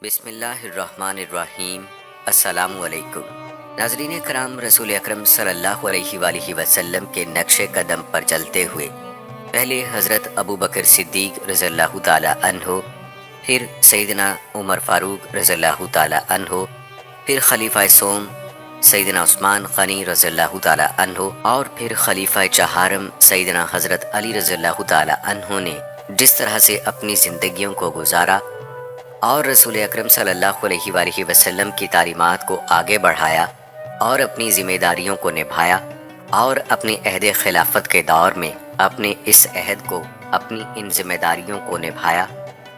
بسم اللہ الرحمن الرحیم۔ السلام علیکم ناظرین کرام، رسول اکرم صلی اللہ علیہ وآلہ وسلم کے نقش قدم پر چلتے ہوئے پہلے حضرت ابو بکر صدیق رضی اللہ تعالی عنہ، پھر سیدنا عمر فاروق رضی اللہ تعالی عنہ، پھر خلیفہ سوم سیدنا عثمان غنی رضی اللہ تعالی عنہ، اور پھر خلیفہ چہارم سیدنا حضرت علی رضی اللہ تعالی عنہ نے جس طرح سے اپنی زندگیوں کو گزارا اور رسول اکرم صلی اللہ علیہ وآلہ وسلم کی تعلیمات کو آگے بڑھایا اور اپنی ذمہ داریوں کو نبھایا اور اپنے عہد خلافت کے دور میں اپنے اس عہد کو، اپنی ان ذمہ داریوں کو نبھایا،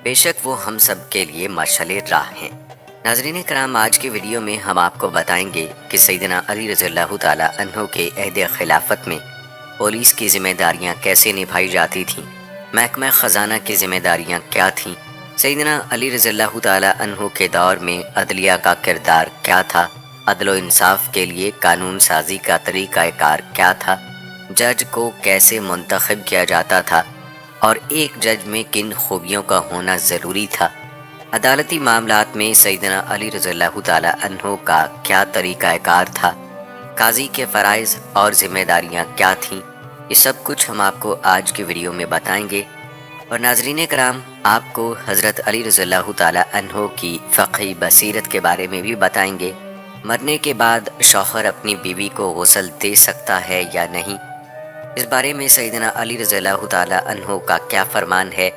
بے شک وہ ہم سب کے لیے مشعل راہ ہیں۔ ناظرین کرام، آج کی ویڈیو میں ہم آپ کو بتائیں گے کہ سیدنا علی رضی اللہ تعالی عنہ کے عہد خلافت میں پولیس کی ذمہ داریاں کیسے نبھائی جاتی تھیں، محکمہ خزانہ کی ذمہ داریاں کیا تھیں، سیدنا علی رضی اللہ تعالی عنہ کے دور میں عدلیہ کا کردار کیا تھا، عدل و انصاف کے لیے قانون سازی کا طریقہ کار کیا تھا، جج کو کیسے منتخب کیا جاتا تھا اور ایک جج میں کن خوبیوں کا ہونا ضروری تھا، عدالتی معاملات میں سیدنا علی رضی اللہ تعالی عنہ کا کیا طریقہ کار تھا، قاضی کے فرائض اور ذمہ داریاں کیا تھیں، یہ سب کچھ ہم آپ کو آج کی ویڈیو میں بتائیں گے۔ اور ناظرین کرام، آپ کو حضرت علی رضی اللہ تعالی عنہ کی فقہی بصیرت کے بارے میں بھی بتائیں گے۔ مرنے کے بعد شوہر اپنی بیوی کو غسل دے سکتا ہے یا نہیں، اس بارے میں سیدنا علی رضی اللہ تعالی عنہ کا کیا فرمان ہے،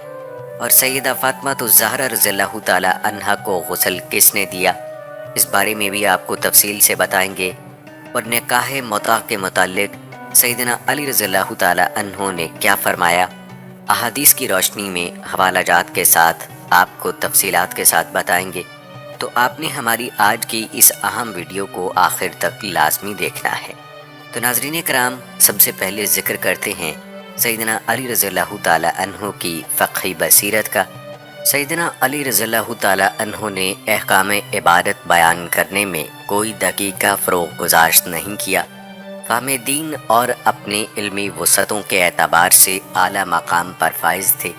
اور سیدہ فاطمہ الزہرا رضی اللہ تعالی عنہ کو غسل کس نے دیا، اس بارے میں بھی آپ کو تفصیل سے بتائیں گے۔ اور نکاح متع کے متعلق سیدنا علی رضی اللہ تعالی عنہ نے کیا فرمایا، احادیث کی روشنی میں حوالہ جات کے ساتھ آپ کو تفصیلات کے ساتھ بتائیں گے، تو آپ نے ہماری آج کی اس اہم ویڈیو کو آخر تک لازمی دیکھنا ہے۔ تو ناظرین کرام، سب سے پہلے ذکر کرتے ہیں سیدنا علی رضی اللہ تعالی عنہ کی فقہی بصیرت کا۔ سیدنا علی رضی اللہ تعالی عنہ نے احکام عبادت بیان کرنے میں کوئی دقیقہ فروغ گزارش نہیں کیا، فہم دین اور اپنے علمی وسعتوں کے اعتبار سے اعلیٰ مقام پر فائز تھے۔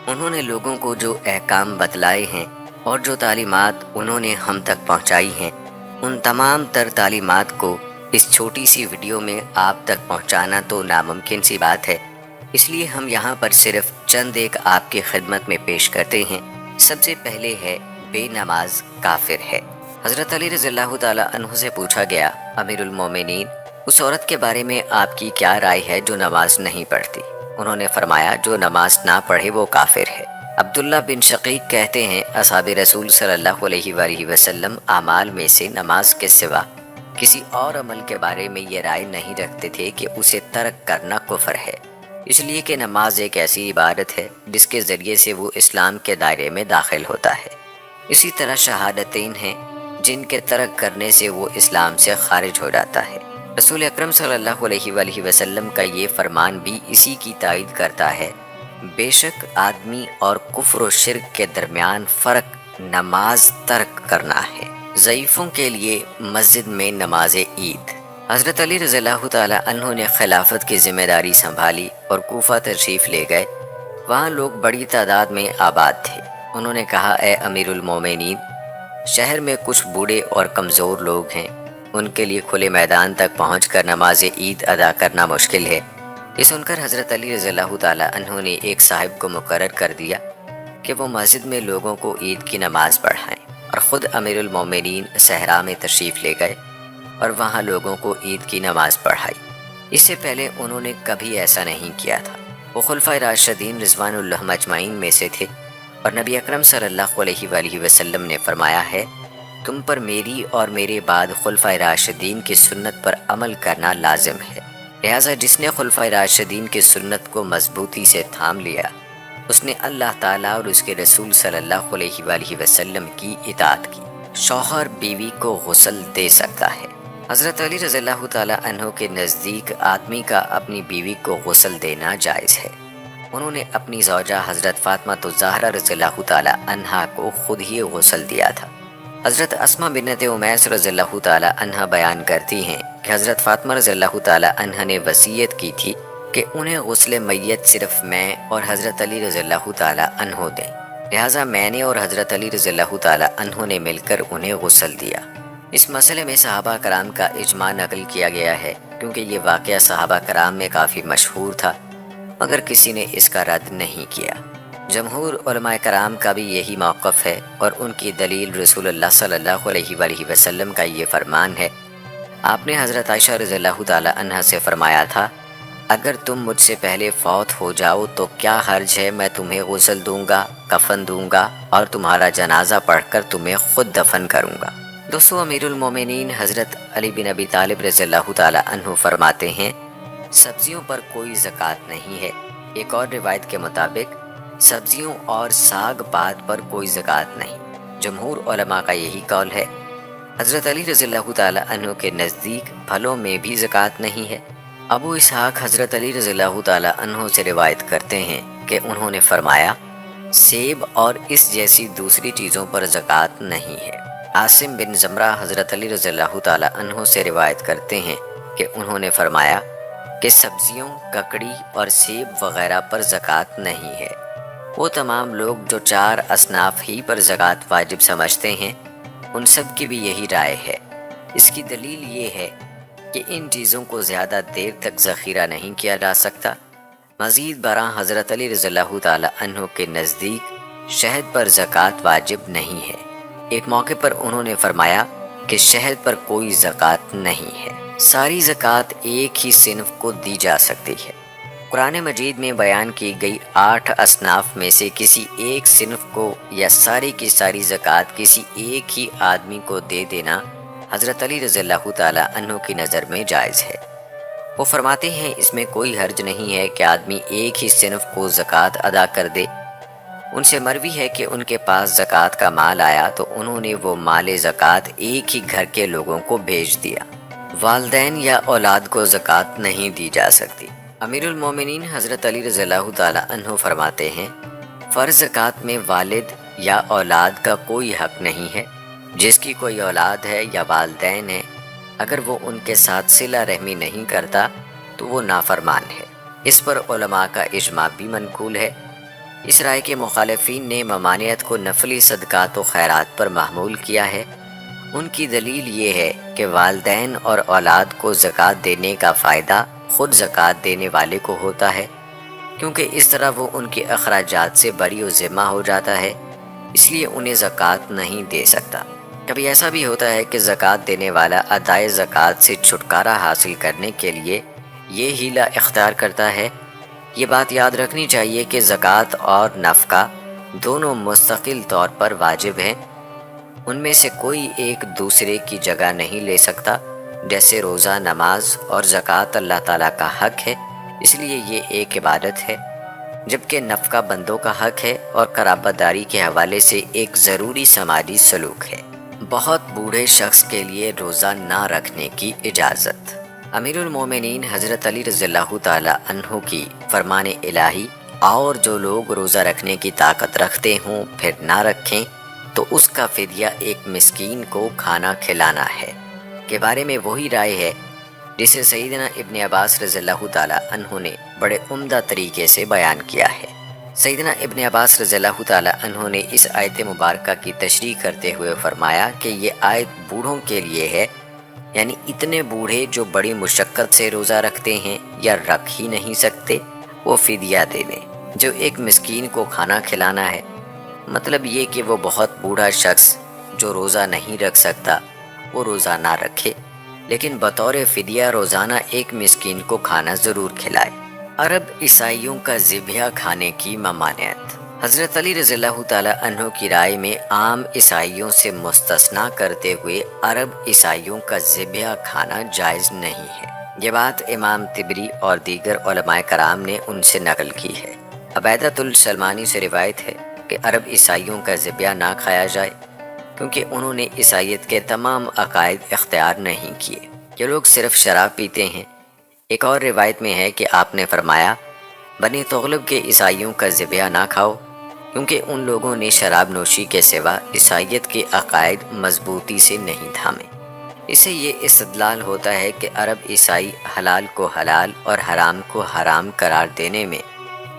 انہوں نے لوگوں کو جو احکام بتلائے ہیں اور جو تعلیمات انہوں نے ہم تک پہنچائی ہیں، ان تمام تر تعلیمات کو اس چھوٹی سی ویڈیو میں آپ تک پہنچانا تو ناممکن سی بات ہے، اس لیے ہم یہاں پر صرف چند ایک آپ کی خدمت میں پیش کرتے ہیں۔ سب سے پہلے ہے بے نماز کافر ہے۔ حضرت علی رضی اللہ تعالی عنہ سے پوچھا گیا، امیر المومنین، اس عورت کے بارے میں آپ کی کیا رائے ہے جو نماز نہیں پڑھتی؟ انہوں نے فرمایا، جو نماز نہ پڑھے وہ کافر ہے۔ عبداللہ بن شقیق کہتے ہیں، اصحاب رسول صلی اللہ علیہ وآلہ وسلم اعمال میں سے نماز کے سوا کسی اور عمل کے بارے میں یہ رائے نہیں رکھتے تھے کہ اسے ترک کرنا کفر ہے، اس لیے کہ نماز ایک ایسی عبادت ہے جس کے ذریعے سے وہ اسلام کے دائرے میں داخل ہوتا ہے۔ اسی طرح شہادتین ہیں جن کے ترک کرنے سے وہ اسلام سے خارج ہو جاتا ہے۔ رسول اکرم صلی اللہ علیہ وآلہ وسلم کا یہ فرمان بھی اسی کی تائید کرتا ہے، بے شک آدمی اور کفر و شرک کے درمیان فرق نماز ترک کرنا ہے۔ ضعیفوں کے لیے مسجد میں نماز عید۔ حضرت علی رضی اللہ تعالی عنہ نے خلافت کی ذمہ داری سنبھالی اور کوفہ تشریف لے گئے۔ وہاں لوگ بڑی تعداد میں آباد تھے۔ انہوں نے کہا، اے امیر المومنین، شہر میں کچھ بوڑھے اور کمزور لوگ ہیں، ان کے لیے کھلے میدان تک پہنچ کر نماز عید ادا کرنا مشکل ہے۔ یہ سن کر حضرت علی رضی اللہ تعالی عنہ نے ایک صاحب کو مقرر کر دیا کہ وہ مسجد میں لوگوں کو عید کی نماز پڑھائیں، اور خود امیر المومنین صحرا میں تشریف لے گئے اور وہاں لوگوں کو عید کی نماز پڑھائی۔ اس سے پہلے انہوں نے کبھی ایسا نہیں کیا تھا۔ وہ خلفائے راشدین رضوان اللہ اجمعین میں سے تھے، اور نبی اکرم صلی اللہ علیہ وآلہ وسلم نے فرمایا ہے، تم پر میری اور میرے بعد خلفائے راشدین کی سنت پر عمل کرنا لازم ہے، لہٰذا جس نے خلفائے راشدین کی سنت کو مضبوطی سے تھام لیا، اس نے اللہ تعالیٰ اور اس کے رسول صلی اللہ علیہ وآلہ وسلم کی اطاعت کی۔ شوہر بیوی کو غسل دے سکتا ہے۔ حضرت علی رضی اللہ تعالیٰ عنہ کے نزدیک آدمی کا اپنی بیوی کو غسل دینا جائز ہے۔ انہوں نے اپنی زوجہ حضرت فاطمہ الزہرا رضی اللہ تعالیٰ عنہا کو خود ہی غسل دیا تھا۔ حضرت اسماء بنت امیس رضی اللہ تعالیٰ عنہ بیان کرتی ہیں کہ حضرت فاطمہ رضی اللہ تعالیٰ عنہ نے وصیت کی تھی کہ انہیں غسل میت صرف میں اور حضرت علی رضی اللہ تعالیٰ عنہ دیں، لہٰذا میں نے اور حضرت علی رضی اللہ تعالیٰ عنہ نے مل کر انہیں غسل دیا۔ اس مسئلے میں صحابہ کرام کا اجماع نقل کیا گیا ہے، کیونکہ یہ واقعہ صحابہ کرام میں کافی مشہور تھا، مگر کسی نے اس کا رد نہیں کیا۔ جمہور علماء کرام کا بھی یہی موقف ہے، اور ان کی دلیل رسول اللہ صلی اللہ علیہ وآلہ وسلم کا یہ فرمان ہے۔ آپ نے حضرت عائشہ رضی اللہ تعالی عنہا سے فرمایا تھا، اگر تم مجھ سے پہلے فوت ہو جاؤ تو کیا حرج ہے، میں تمہیں غسل دوں گا، کفن دوں گا اور تمہارا جنازہ پڑھ کر تمہیں خود دفن کروں گا۔ دوستو، امیر المومنین حضرت علی بن ابی طالب رضی اللہ تعالی عنہ فرماتے ہیں، سبزیوں پر کوئی زکوٰۃ نہیں ہے۔ ایک اور روایت کے مطابق سبزیوں اور ساگ پات پر کوئی زکوٰۃ نہیں۔ جمہور علماء کا یہی قول ہے۔ حضرت علی رضی اللہ تعالی عنہ کے نزدیک پھلوں میں بھی زکوٰۃ نہیں ہے۔ ابو اسحاق حضرت علی رضی اللہ تعالی عنہ سے روایت کرتے ہیں کہ انہوں نے فرمایا، سیب اور اس جیسی دوسری چیزوں پر زکوٰۃ نہیں ہے۔ عاصم بن زمرہ حضرت علی رضی اللہ تعالی عنہ سے روایت کرتے ہیں کہ انہوں نے فرمایا کہ سبزیوں، ککڑی اور سیب وغیرہ پر زکوٰۃ نہیں ہے۔ وہ تمام لوگ جو 4 اصناف ہی پر زکوٰۃ واجب سمجھتے ہیں، ان سب کی بھی یہی رائے ہے۔ اس کی دلیل یہ ہے کہ ان چیزوں کو زیادہ دیر تک ذخیرہ نہیں کیا جا سکتا۔ مزید برآں حضرت علی رضی اللہ تعالی عنہ کے نزدیک شہد پر زکوٰۃ واجب نہیں ہے۔ ایک موقع پر انہوں نے فرمایا کہ شہد پر کوئی زکوٰۃ نہیں ہے۔ ساری زکوٰۃ ایک ہی صنف کو دی جا سکتی ہے۔ قرآن مجید میں بیان کی گئی 8 اصناف میں سے کسی ایک صنف کو یا ساری کی ساری زکوٰۃ کسی ایک ہی آدمی کو دے دینا حضرت علی رضی اللہ تعالی عنہ کی نظر میں جائز ہے۔ وہ فرماتے ہیں، اس میں کوئی حرج نہیں ہے کہ آدمی ایک ہی صنف کو زکوٰۃ ادا کر دے۔ ان سے مروی ہے کہ ان کے پاس زکوٰۃ کا مال آیا تو انہوں نے وہ مال زکوٰۃ ایک ہی گھر کے لوگوں کو بھیج دیا۔ والدین یا اولاد کو زکوٰۃ نہیں دی جا سکتی۔ امیر المومنین حضرت علی رضی اللہ تعالی عنہ فرماتے ہیں، فرض زکوٰۃ میں والد یا اولاد کا کوئی حق نہیں ہے۔ جس کی کوئی اولاد ہے یا والدین ہے، اگر وہ ان کے ساتھ صلہ رحمی نہیں کرتا تو وہ نافرمان ہے۔ اس پر علماء کا اجماع بھی منقول ہے۔ اس رائے کے مخالفین نے ممانعت کو نفلی صدقات و خیرات پر محمول کیا ہے۔ ان کی دلیل یہ ہے کہ والدین اور اولاد کو زکوٰۃ دینے کا فائدہ خود زکوٰۃ دینے والے کو ہوتا ہے، کیونکہ اس طرح وہ ان کے اخراجات سے بری و ذمہ ہو جاتا ہے، اس لیے انہیں زکوٰۃ نہیں دے سکتا۔ کبھی ایسا بھی ہوتا ہے کہ زکوٰۃ دینے والا ادائے زکوٰۃ سے چھٹکارا حاصل کرنے کے لیے یہ حیلہ اختیار کرتا ہے۔ یہ بات یاد رکھنی چاہیے کہ زکوٰۃ اور نفقہ دونوں مستقل طور پر واجب ہیں، ان میں سے کوئی ایک دوسرے کی جگہ نہیں لے سکتا۔ جیسے روزہ، نماز اور زکوٰۃ اللہ تعالیٰ کا حق ہے، اس لیے یہ ایک عبادت ہے، جبکہ نفقہ بندوں کا حق ہے اور قرابت داری کے حوالے سے ایک ضروری سماجی سلوک ہے۔ بہت بوڑھے شخص کے لیے روزہ نہ رکھنے کی اجازت۔ امیر المومنین حضرت علی رضی اللہ تعالی عنہ کی فرمان الہی، اور جو لوگ روزہ رکھنے کی طاقت رکھتے ہوں پھر نہ رکھیں تو اس کا فدیہ ایک مسکین کو کھانا کھلانا ہے، کے بارے میں وہی رائے ہے جسے سیدنا ابن عباس رضی اللہ تعالی عنہ نے بڑے عمدہ طریقے سے بیان کیا ہے۔ سیدنا ابن عباس رضی اللہ تعالی عنہ نے اس آیت مبارکہ کی تشریح کرتے ہوئے فرمایا کہ یہ آیت بوڑھوں کے لیے ہے، یعنی اتنے بوڑھے جو بڑی مشقت سے روزہ رکھتے ہیں یا رکھ ہی نہیں سکتے، وہ فدیہ دے دیں، جو ایک مسکین کو کھانا کھلانا ہے۔ مطلب یہ کہ وہ بہت بوڑھا شخص جو روزہ نہیں رکھ سکتا وہ روزہ نہ رکھے، لیکن بطور فدیہ روزانہ ایک مسکین کو کھانا ضرور کھلائے۔ عرب عیسائیوں کا ذبیحہ کھانے کی ممانعت۔ حضرت علی رضی اللہ تعالی عنہ کی رائے میں عام عیسائیوں سے مستثنا کرتے ہوئے عرب عیسائیوں کا ذبیحہ کھانا جائز نہیں ہے۔ یہ بات امام طبری اور دیگر علماء کرام نے ان سے نقل کی ہے۔ عبیدۃ السلمانی سے روایت ہے کہ عرب عیسائیوں کا ذبیحہ نہ کھایا جائے، کیونکہ انہوں نے عیسائیت کے تمام عقائد اختیار نہیں کیے۔ یہ لوگ صرف شراب پیتے ہیں۔ ایک اور روایت میں ہے کہ آپ نے فرمایا، بنی تغلب کے عیسائیوں کا ذبیحہ نہ کھاؤ، کیونکہ ان لوگوں نے شراب نوشی کے سوا عیسائیت کے عقائد مضبوطی سے نہیں تھامے۔ اس سے یہ استدلال ہوتا ہے کہ عرب عیسائی حلال کو حلال اور حرام کو حرام قرار دینے میں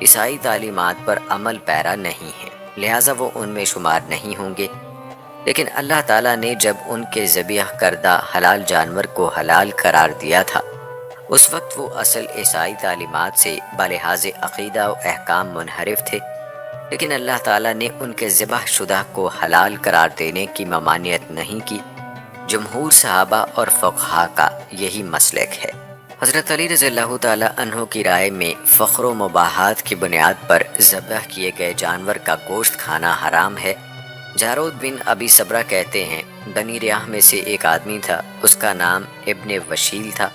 عیسائی تعلیمات پر عمل پیرا نہیں ہے۔ لہٰذا وہ ان میں شمار نہیں ہوں گے۔ لیکن اللہ تعالیٰ نے جب ان کے ذبح کردہ حلال جانور کو حلال قرار دیا تھا، اس وقت وہ اصل عیسائی تعلیمات سے بلحاظ عقیدہ و احکام منحرف تھے، لیکن اللہ تعالیٰ نے ان کے ذبح شدہ کو حلال قرار دینے کی ممانعت نہیں کی۔ جمہور صحابہ اور فقہا کا یہی مسلک ہے۔ حضرت علی رضی اللہ تعالیٰ عنہ کی رائے میں فخر و مباحات کی بنیاد پر ذبح کیے گئے جانور کا گوشت کھانا حرام ہے۔ جارود بن ابی صبرہ کہتے ہیں، بنی ریاح میں سے ایک آدمی تھا، اس کا نام ابن وشیل تھا،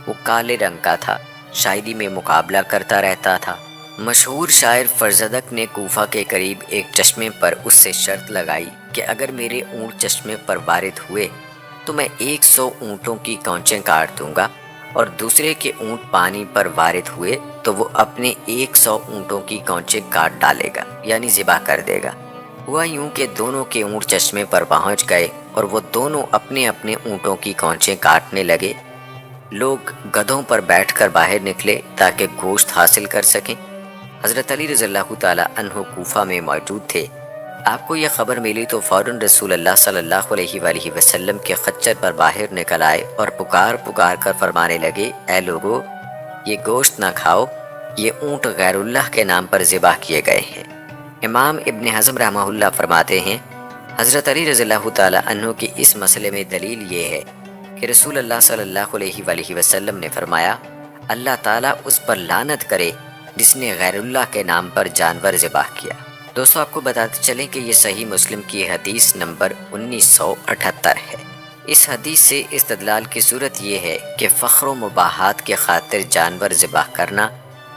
وہ کالے رنگ کا تھا، شاعری میں مقابلہ کرتا رہتا تھا۔ مشہور شاعر فرزدق نے کوفہ کے قریب ایک چشمے پر اس سے شرط لگائی کہ اگر میرے اونٹ چشمے پر وارد ہوئے تو میں 100 اونٹوں کی کونچیں کاٹ دوں گا، اور دوسرے کے اونٹ پانی پر وارد ہوئے تو وہ اپنے 100 اونٹوں کی کونچیں کاٹ ڈالے گا، یعنی ذبح کر دے گا۔ ہوا یوں کہ دونوں کے اونٹ چشمے پر پہنچ گئے اور وہ دونوں اپنے اپنے اونٹوں کی کونچیں کاٹنے لگے۔ لوگ گدھوں پر بیٹھ کر باہر نکلے تاکہ گوشت حاصل کر سکیں۔ حضرت علی رضی اللہ تعالیٰ عنہ کوفہ میں موجود تھے۔ آپ کو یہ خبر ملی تو فوراً رسول اللہ صلی اللہ علیہ وآلہ وسلم کے خچر پر باہر نکل آئے اور پکار پکار کر فرمانے لگے، اے لوگو، یہ گوشت نہ کھاؤ، یہ اونٹ غیر اللہ کے نام پر ذبح کیے گئے ہیں۔ امام ابن حزم رحمہ اللہ فرماتے ہیں، حضرت علی رضی اللہ تعالیٰ عنہ کی اس مسئلے میں دلیل یہ ہے کہ رسول اللہ صلی اللہ علیہ وآلہ وسلم نے فرمایا، اللہ تعالیٰ اس پر لعنت کرے جس نے غیر اللہ کے نام پر جانور ذبح کیا۔ دوستو، آپ کو بتاتے چلیں کہ یہ صحیح مسلم کی حدیث نمبر 1978 ہے۔ اس حدیث سے استدلال کی صورت یہ ہے کہ فخر و مباحات کی خاطر جانور ذبح کرنا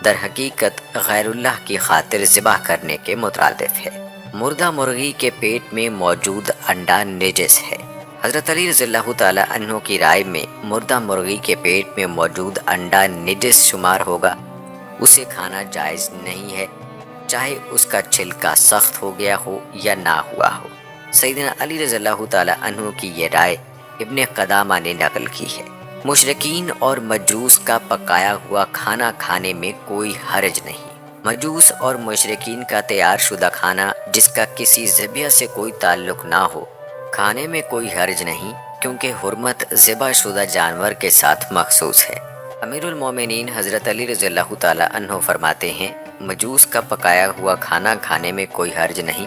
در حقیقت غیر اللہ کی خاطر ذبح کرنے کے مترادف ہے۔ مردہ مرغی کے پیٹ میں موجود انڈا نجس ہے۔ حضرت علی رضی اللہ تعالیٰ عنہ کی رائے میں مردہ مرغی کے پیٹ میں موجود انڈا نجس شمار ہوگا، اسے کھانا جائز نہیں ہے، چاہے اس کا چھلکا سخت ہو گیا ہو یا نہ ہوا ہو۔ سیدنا علی رضی اللہ تعالیٰ عنہ کی یہ رائے ابن قدامہ نے نقل کی ہے۔ مشرکین اور مجوس کا پکایا ہوا کھانا کھانے میں کوئی حرج نہیں۔ مجوس اور مشرکین کا تیار شدہ کھانا جس کا کسی ذبیحہ سے کوئی تعلق نہ ہو، کھانے میں کوئی حرج نہیں، کیونکہ حرمت ذبح شدہ جانور کے ساتھ مخصوص ہے۔ امیر المومنین حضرت علی رضی اللہ تعالیٰ عنہ فرماتے ہیں، مجوس کا پکایا ہوا کھانا کھانے میں کوئی حرج نہیں،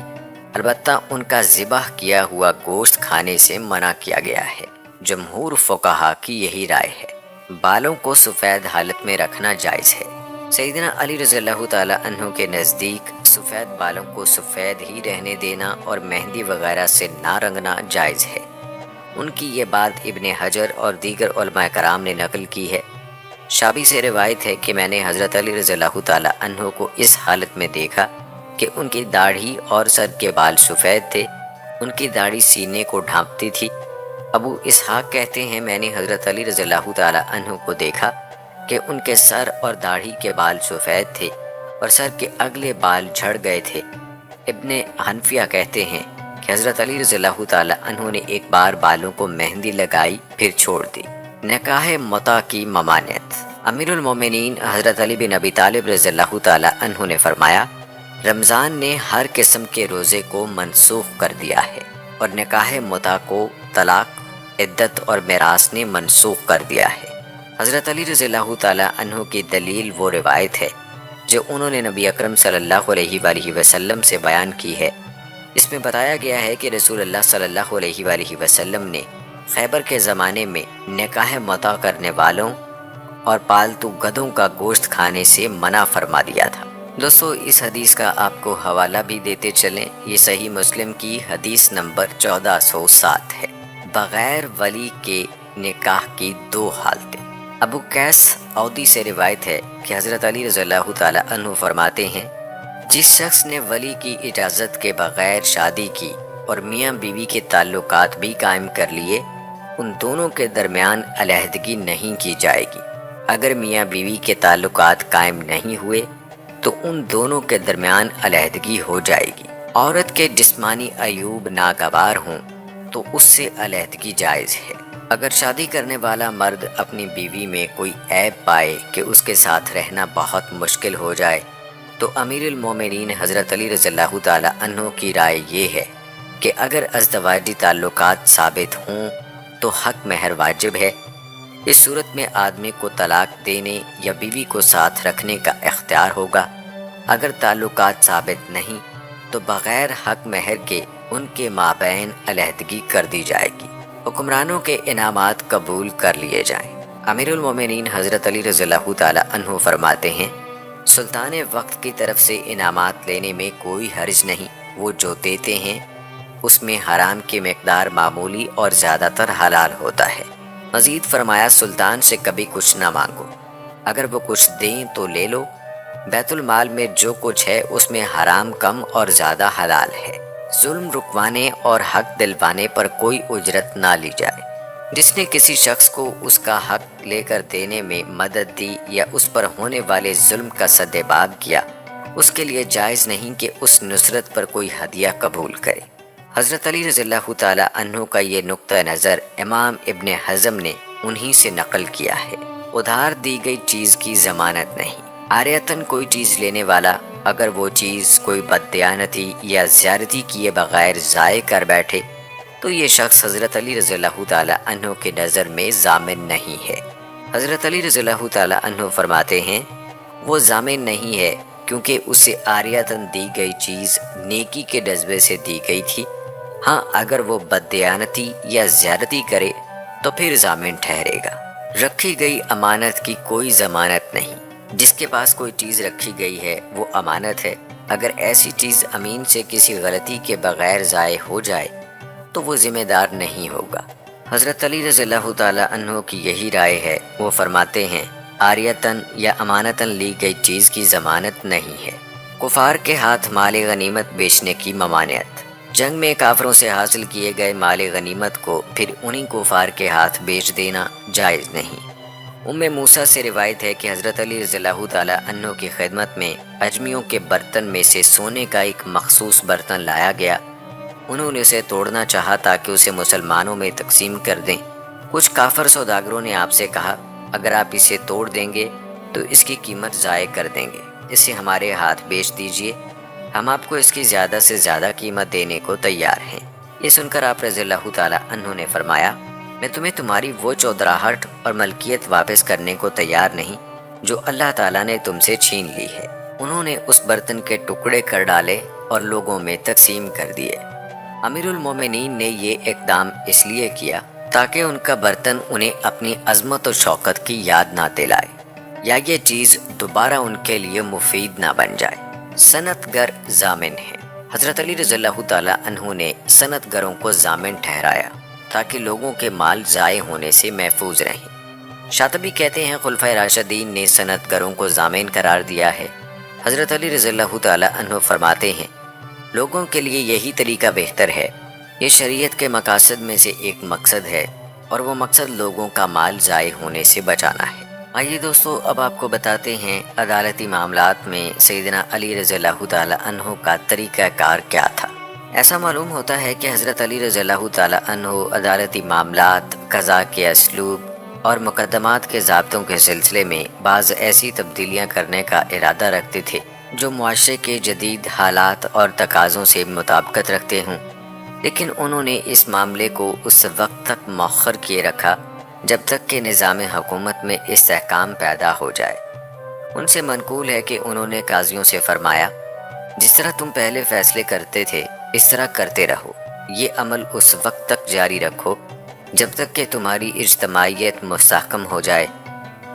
البتہ ان کا ذبح کیا ہوا گوشت کھانے سے منع کیا گیا ہے۔ جمہور فقہا کی یہی رائے ہے۔ بالوں کو سفید حالت میں رکھنا جائز ہے۔ سیدنا علی رضی اللہ تعالیٰ عنہ کے نزدیک سفید بالوں کو سفید ہی رہنے دینا اور مہندی وغیرہ سے نہ رنگنا جائز ہے۔ ان کی یہ بات ابن حجر اور دیگر علماء کرام نے نقل کی ہے۔ شابی سے روایت ہے کہ میں نے حضرت علی رضی اللہ تعالیٰ عنہ کو اس حالت میں دیکھا کہ ان کی داڑھی اور سر کے بال سفید تھے، ان کی داڑھی سینے کو ڈھانپتی تھی۔ ابو اسحاق کہتے ہیں، میں نے حضرت علی رضی اللہ تعالیٰ عنہ کو دیکھا کہ ان کے سر اور داڑھی کے بال سفید تھے اور سر کے اگلے بال جھڑ گئے تھے۔ ابن حنفیہ کہتے ہیں کہ حضرت علی رضی اللہ تعالیٰ عنہ نے ایک بار بالوں کو مہندی لگائی پھر چھوڑ دی۔ نکاح متع کی ممانعت۔ امیر المومنین حضرت علی بن ابی طالب رضی اللہ تعالیٰ عنہ نے فرمایا، رمضان نے ہر قسم کے روزے کو منسوخ کر دیا ہے، اور نکاح متع کو طلاق، عدت اور میراث نے منسوخ کر دیا ہے۔ حضرت علی رضی اللہ تعالیٰ عنہ کی دلیل وہ روایت ہے جو انہوں نے نبی اکرم صلی اللہ علیہ وآلہ وسلم سے بیان کی ہے۔ اس میں بتایا گیا ہے کہ رسول اللہ صلی اللہ علیہ وآلہ وسلم نے خیبر کے زمانے میں نکاح متع کرنے والوں اور پالتو گدھوں کا گوشت کھانے سے منع فرما دیا تھا۔ دوستو، اس حدیث کا آپ کو حوالہ بھی دیتے چلیں۔ یہ صحیح مسلم کی حدیث نمبر 1407 ہے۔ بغیر ولی کے نکاح کی 2 حالتیں۔ ابو قیس عودی سے روایت ہے کہ حضرت علی رضی اللہ تعالیٰ عنہ فرماتے ہیں، جس شخص نے ولی کی اجازت کے بغیر شادی کی اور میاں بیوی کے تعلقات بھی قائم کر لیے، ان دونوں کے درمیان علیحدگی نہیں کی جائے گی۔ اگر میاں بیوی کے تعلقات قائم نہیں ہوئے تو ان دونوں کے درمیان علیحدگی ہو جائے گی۔ عورت کے جسمانی عیوب ناگوار ہوں تو اس سے علیحدگی جائز ہے۔ اگر شادی کرنے والا مرد اپنی بیوی میں کوئی عیب پائے کہ اس کے ساتھ رہنا بہت مشکل ہو جائے تو امیر المومنین حضرت علی رضی اللہ تعالی عنہ کی رائے یہ ہے کہ اگر ازدواجی تعلقات ثابت ہوں تو حق مہر واجب ہے۔ اس صورت میں آدمی کو طلاق دینے یا بیوی کو ساتھ رکھنے کا اختیار ہوگا۔ اگر تعلقات ثابت نہیں تو بغیر حق مہر کے ان کے مابین علیحدگی کر دی جائے گی۔ حکمرانوں کے انعامات قبول کر لیے جائیں۔ امیر المومنین حضرت علی رضی اللہ تعالی عنہ فرماتے ہیں، سلطان وقت کی طرف سے انعامات لینے میں کوئی حرج نہیں، وہ جو دیتے ہیں اس میں حرام کی مقدار معمولی اور زیادہ تر حلال ہوتا ہے۔ مزید فرمایا، سلطان سے کبھی کچھ نہ مانگو، اگر وہ کچھ دیں تو لے لو، بیت المال میں جو کچھ ہے اس میں حرام کم اور زیادہ حلال ہے۔ ظلم رکوانے اور حق دلوانے پر کوئی اجرت نہ لی جائے۔ جس نے کسی شخص کو اس کا حق لے کر دینے میں مدد دی یا اس پر ہونے والے ظلم کا سدباب کیا، اس کے لیے جائز نہیں کہ اس نصرت پر کوئی ہدیہ قبول کرے۔ حضرت علی رضی اللہ تعالی عنہ کا یہ نقطہ نظر امام ابن حزم نے انہی سے نقل کیا ہے۔ ادھار دی گئی چیز کی ضمانت نہیں۔ عاریتاً کوئی چیز لینے والا اگر وہ چیز کوئی بددیانتی یا زیادتی کیے بغیر ضائع کر بیٹھے تو یہ شخص حضرت علی رضی اللہ تعالی عنہ کی نظر میں ضامن نہیں ہے۔ حضرت علی رضی اللہ تعالی عنہ فرماتے ہیں، وہ ضامن نہیں ہے کیونکہ اسے عاریتاً دی گئی چیز نیکی کے جذبے سے دی گئی تھی۔ ہاں اگر وہ بددیانتی یا زیادتی کرے تو پھر ضامن ٹھہرے گا۔ رکھی گئی امانت کی کوئی ضمانت نہیں۔ جس کے پاس کوئی چیز رکھی گئی ہے وہ امانت ہے، اگر ایسی چیز امین سے کسی غلطی کے بغیر ضائع ہو جائے تو وہ ذمہ دار نہیں ہوگا۔ حضرت علی رضی اللہ تعالی عنہ کی یہی رائے ہے۔ وہ فرماتے ہیں، عاریتاً یا امانتاً لی گئی چیز کی ضمانت نہیں ہے۔ کفار کے ہاتھ مال غنیمت بیچنے کی ممانعت۔ جنگ میں کافروں سے حاصل کیے گئے مال غنیمت کو پھر انہی کفار کے ہاتھ بیچ دینا جائز نہیں۔ موسیٰ سے روایت ہے کہ حضرت علی رضی اللہ تعالی عنہ کی خدمت میں اجمیوں کے برتن میں سے سونے کا ایک مخصوص برتن لایا گیا۔ انہوں نے اسے توڑنا چاہا تاکہ اسے مسلمانوں میں تقسیم کر دیں۔ کچھ کافر سوداگروں نے آپ سے کہا، اگر آپ اسے توڑ دیں گے تو اس کی قیمت ضائع کر دیں گے، اسے ہمارے ہاتھ بیچ دیجئے، ہم آپ کو اس کی زیادہ سے زیادہ قیمت دینے کو تیار ہیں۔ یہ سن کر آپ رضی اللہ تعالی عنہ نے فرمایا، میں تمہیں تمہاری وہ چودراہٹ اور ملکیت واپس کرنے کو تیار نہیں جو اللہ تعالیٰ نے تم سے چھین لی ہے۔ انہوں نے اس برتن کے ٹکڑے کر ڈالے اور لوگوں میں تقسیم کر دیے۔ امیر المومنین نے یہ اقدام اس لیے کیا تاکہ ان کا برتن انہیں اپنی عظمت و شوکت کی یاد نہ دلائے یا یہ چیز دوبارہ ان کے لیے مفید نہ بن جائے۔ صنعت گر ضامن ہے۔ حضرت علی رضی اللہ تعالی عنہ نے صنعت گروں کو ضامن ٹھہرایا تاکہ لوگوں کے مال ضائع ہونے سے محفوظ رہیں۔ شاطبی کہتے ہیں، خلفائے راشدین نے صنعت گروں کو ضامن قرار دیا ہے۔ حضرت علی رضی اللہ تعالی عنہ فرماتے ہیں، لوگوں کے لیے یہی طریقہ بہتر ہے۔ یہ شریعت کے مقاصد میں سے ایک مقصد ہے اور وہ مقصد لوگوں کا مال ضائع ہونے سے بچانا ہے۔ آئیے دوستو، اب آپ کو بتاتے ہیں عدالتی معاملات میں سیدنا علی رضی اللہ تعالی عنہ کا طریقہ کار کیا تھا۔ ایسا معلوم ہوتا ہے کہ حضرت علی رضی اللہ تعالی عنہ عدالتی معاملات، قضاء کے اسلوب اور مقدمات کے ضابطوں کے سلسلے میں بعض ایسی تبدیلیاں کرنے کا ارادہ رکھتے تھے جو معاشرے کے جدید حالات اور تقاضوں سے مطابقت رکھتے ہوں، لیکن انہوں نے اس معاملے کو اس وقت تک مؤخر کیے رکھا جب تک کہ نظام حکومت میں استحکام پیدا ہو جائے۔ ان سے منقول ہے کہ انہوں نے قاضیوں سے فرمایا، جس طرح تم پہلے فیصلے کرتے تھے اس طرح کرتے رہو، یہ عمل اس وقت تک جاری رکھو جب تک کہ تمہاری اجتماعیت مستحکم ہو جائے،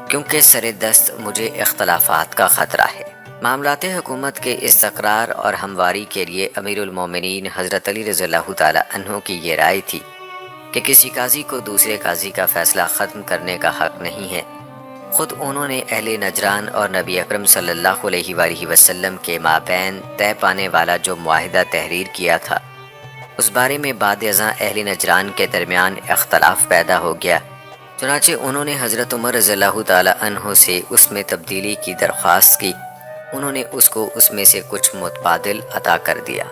کیونکہ سر دست مجھے اختلافات کا خطرہ ہے۔ معاملات حکومت کے استقرار اور ہمواری کے لیے امیر المومنین حضرت علی رضی اللہ تعالی عنہ کی یہ رائے تھی کہ کسی قاضی کو دوسرے قاضی کا فیصلہ ختم کرنے کا حق نہیں ہے۔ خود انہوں نے اہل نجران اور نبی اکرم صلی اللہ علیہ وآلہ وسلم کے مابین طے پانے والا جو معاہدہ تحریر کیا تھا، اس بارے میں بعد ازاں اہل نجران کے درمیان اختلاف پیدا ہو گیا۔ چنانچہ انہوں نے حضرت عمر رضی اللہ تعالی عنہ سے اس میں تبدیلی کی درخواست کی۔ انہوں نے اس کو اس میں سے کچھ متبادل عطا کر دیا۔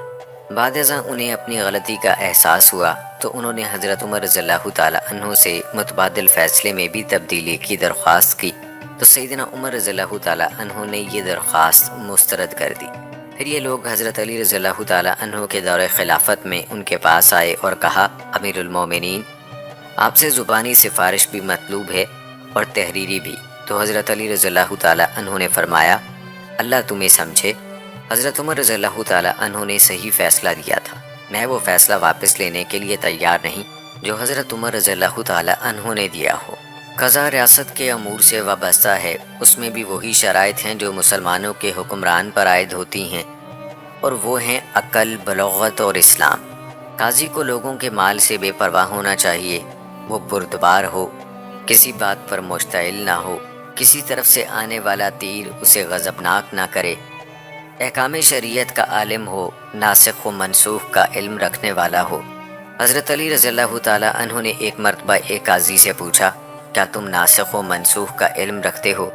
بعد ازاں انہیں اپنی غلطی کا احساس ہوا تو انہوں نے حضرت عمر رضی اللہ تعالی عنہ سے متبادل فیصلے میں بھی تبدیلی کی درخواست کی، تو سیدنا عمر رضی اللہ تعالیٰ عنہ نے یہ درخواست مسترد کر دی۔ پھر یہ لوگ حضرت علی رضی اللہ تعالیٰ عنہ کے دور خلافت میں ان کے پاس آئے اور کہا، امیر المومنین، آپ سے زبانی سفارش بھی مطلوب ہے اور تحریری بھی۔ تو حضرت علی رضی اللہ تعالیٰ عنہ نے فرمایا، اللہ تمہیں سمجھے، حضرت عمر رضی اللہ تعالیٰ عنہ نے صحیح فیصلہ دیا تھا، میں وہ فیصلہ واپس لینے کے لیے تیار نہیں جو حضرت عمر رضی اللہ تعالیٰ عنہ نے دیا ہو۔ قضا ریاست کے امور سے وابستہ ہے، اس میں بھی وہی شرائط ہیں جو مسلمانوں کے حکمران پر عائد ہوتی ہیں، اور وہ ہیں عقل، بلوغت اور اسلام۔ قاضی کو لوگوں کے مال سے بے پرواہ ہونا چاہیے، وہ بردبار ہو، کسی بات پر مشتعل نہ ہو، کسی طرف سے آنے والا تیر اسے غضبناک نہ کرے، احکام شریعت کا عالم ہو، ناسخ و منسوخ کا علم رکھنے والا ہو۔ حضرت علی رضی اللہ تعالیٰ عنہ نے ایک مرتبہ ایک قاضی سے پوچھا، کیا تم ناسخ و منسوخ کا علم رکھتے ہو؟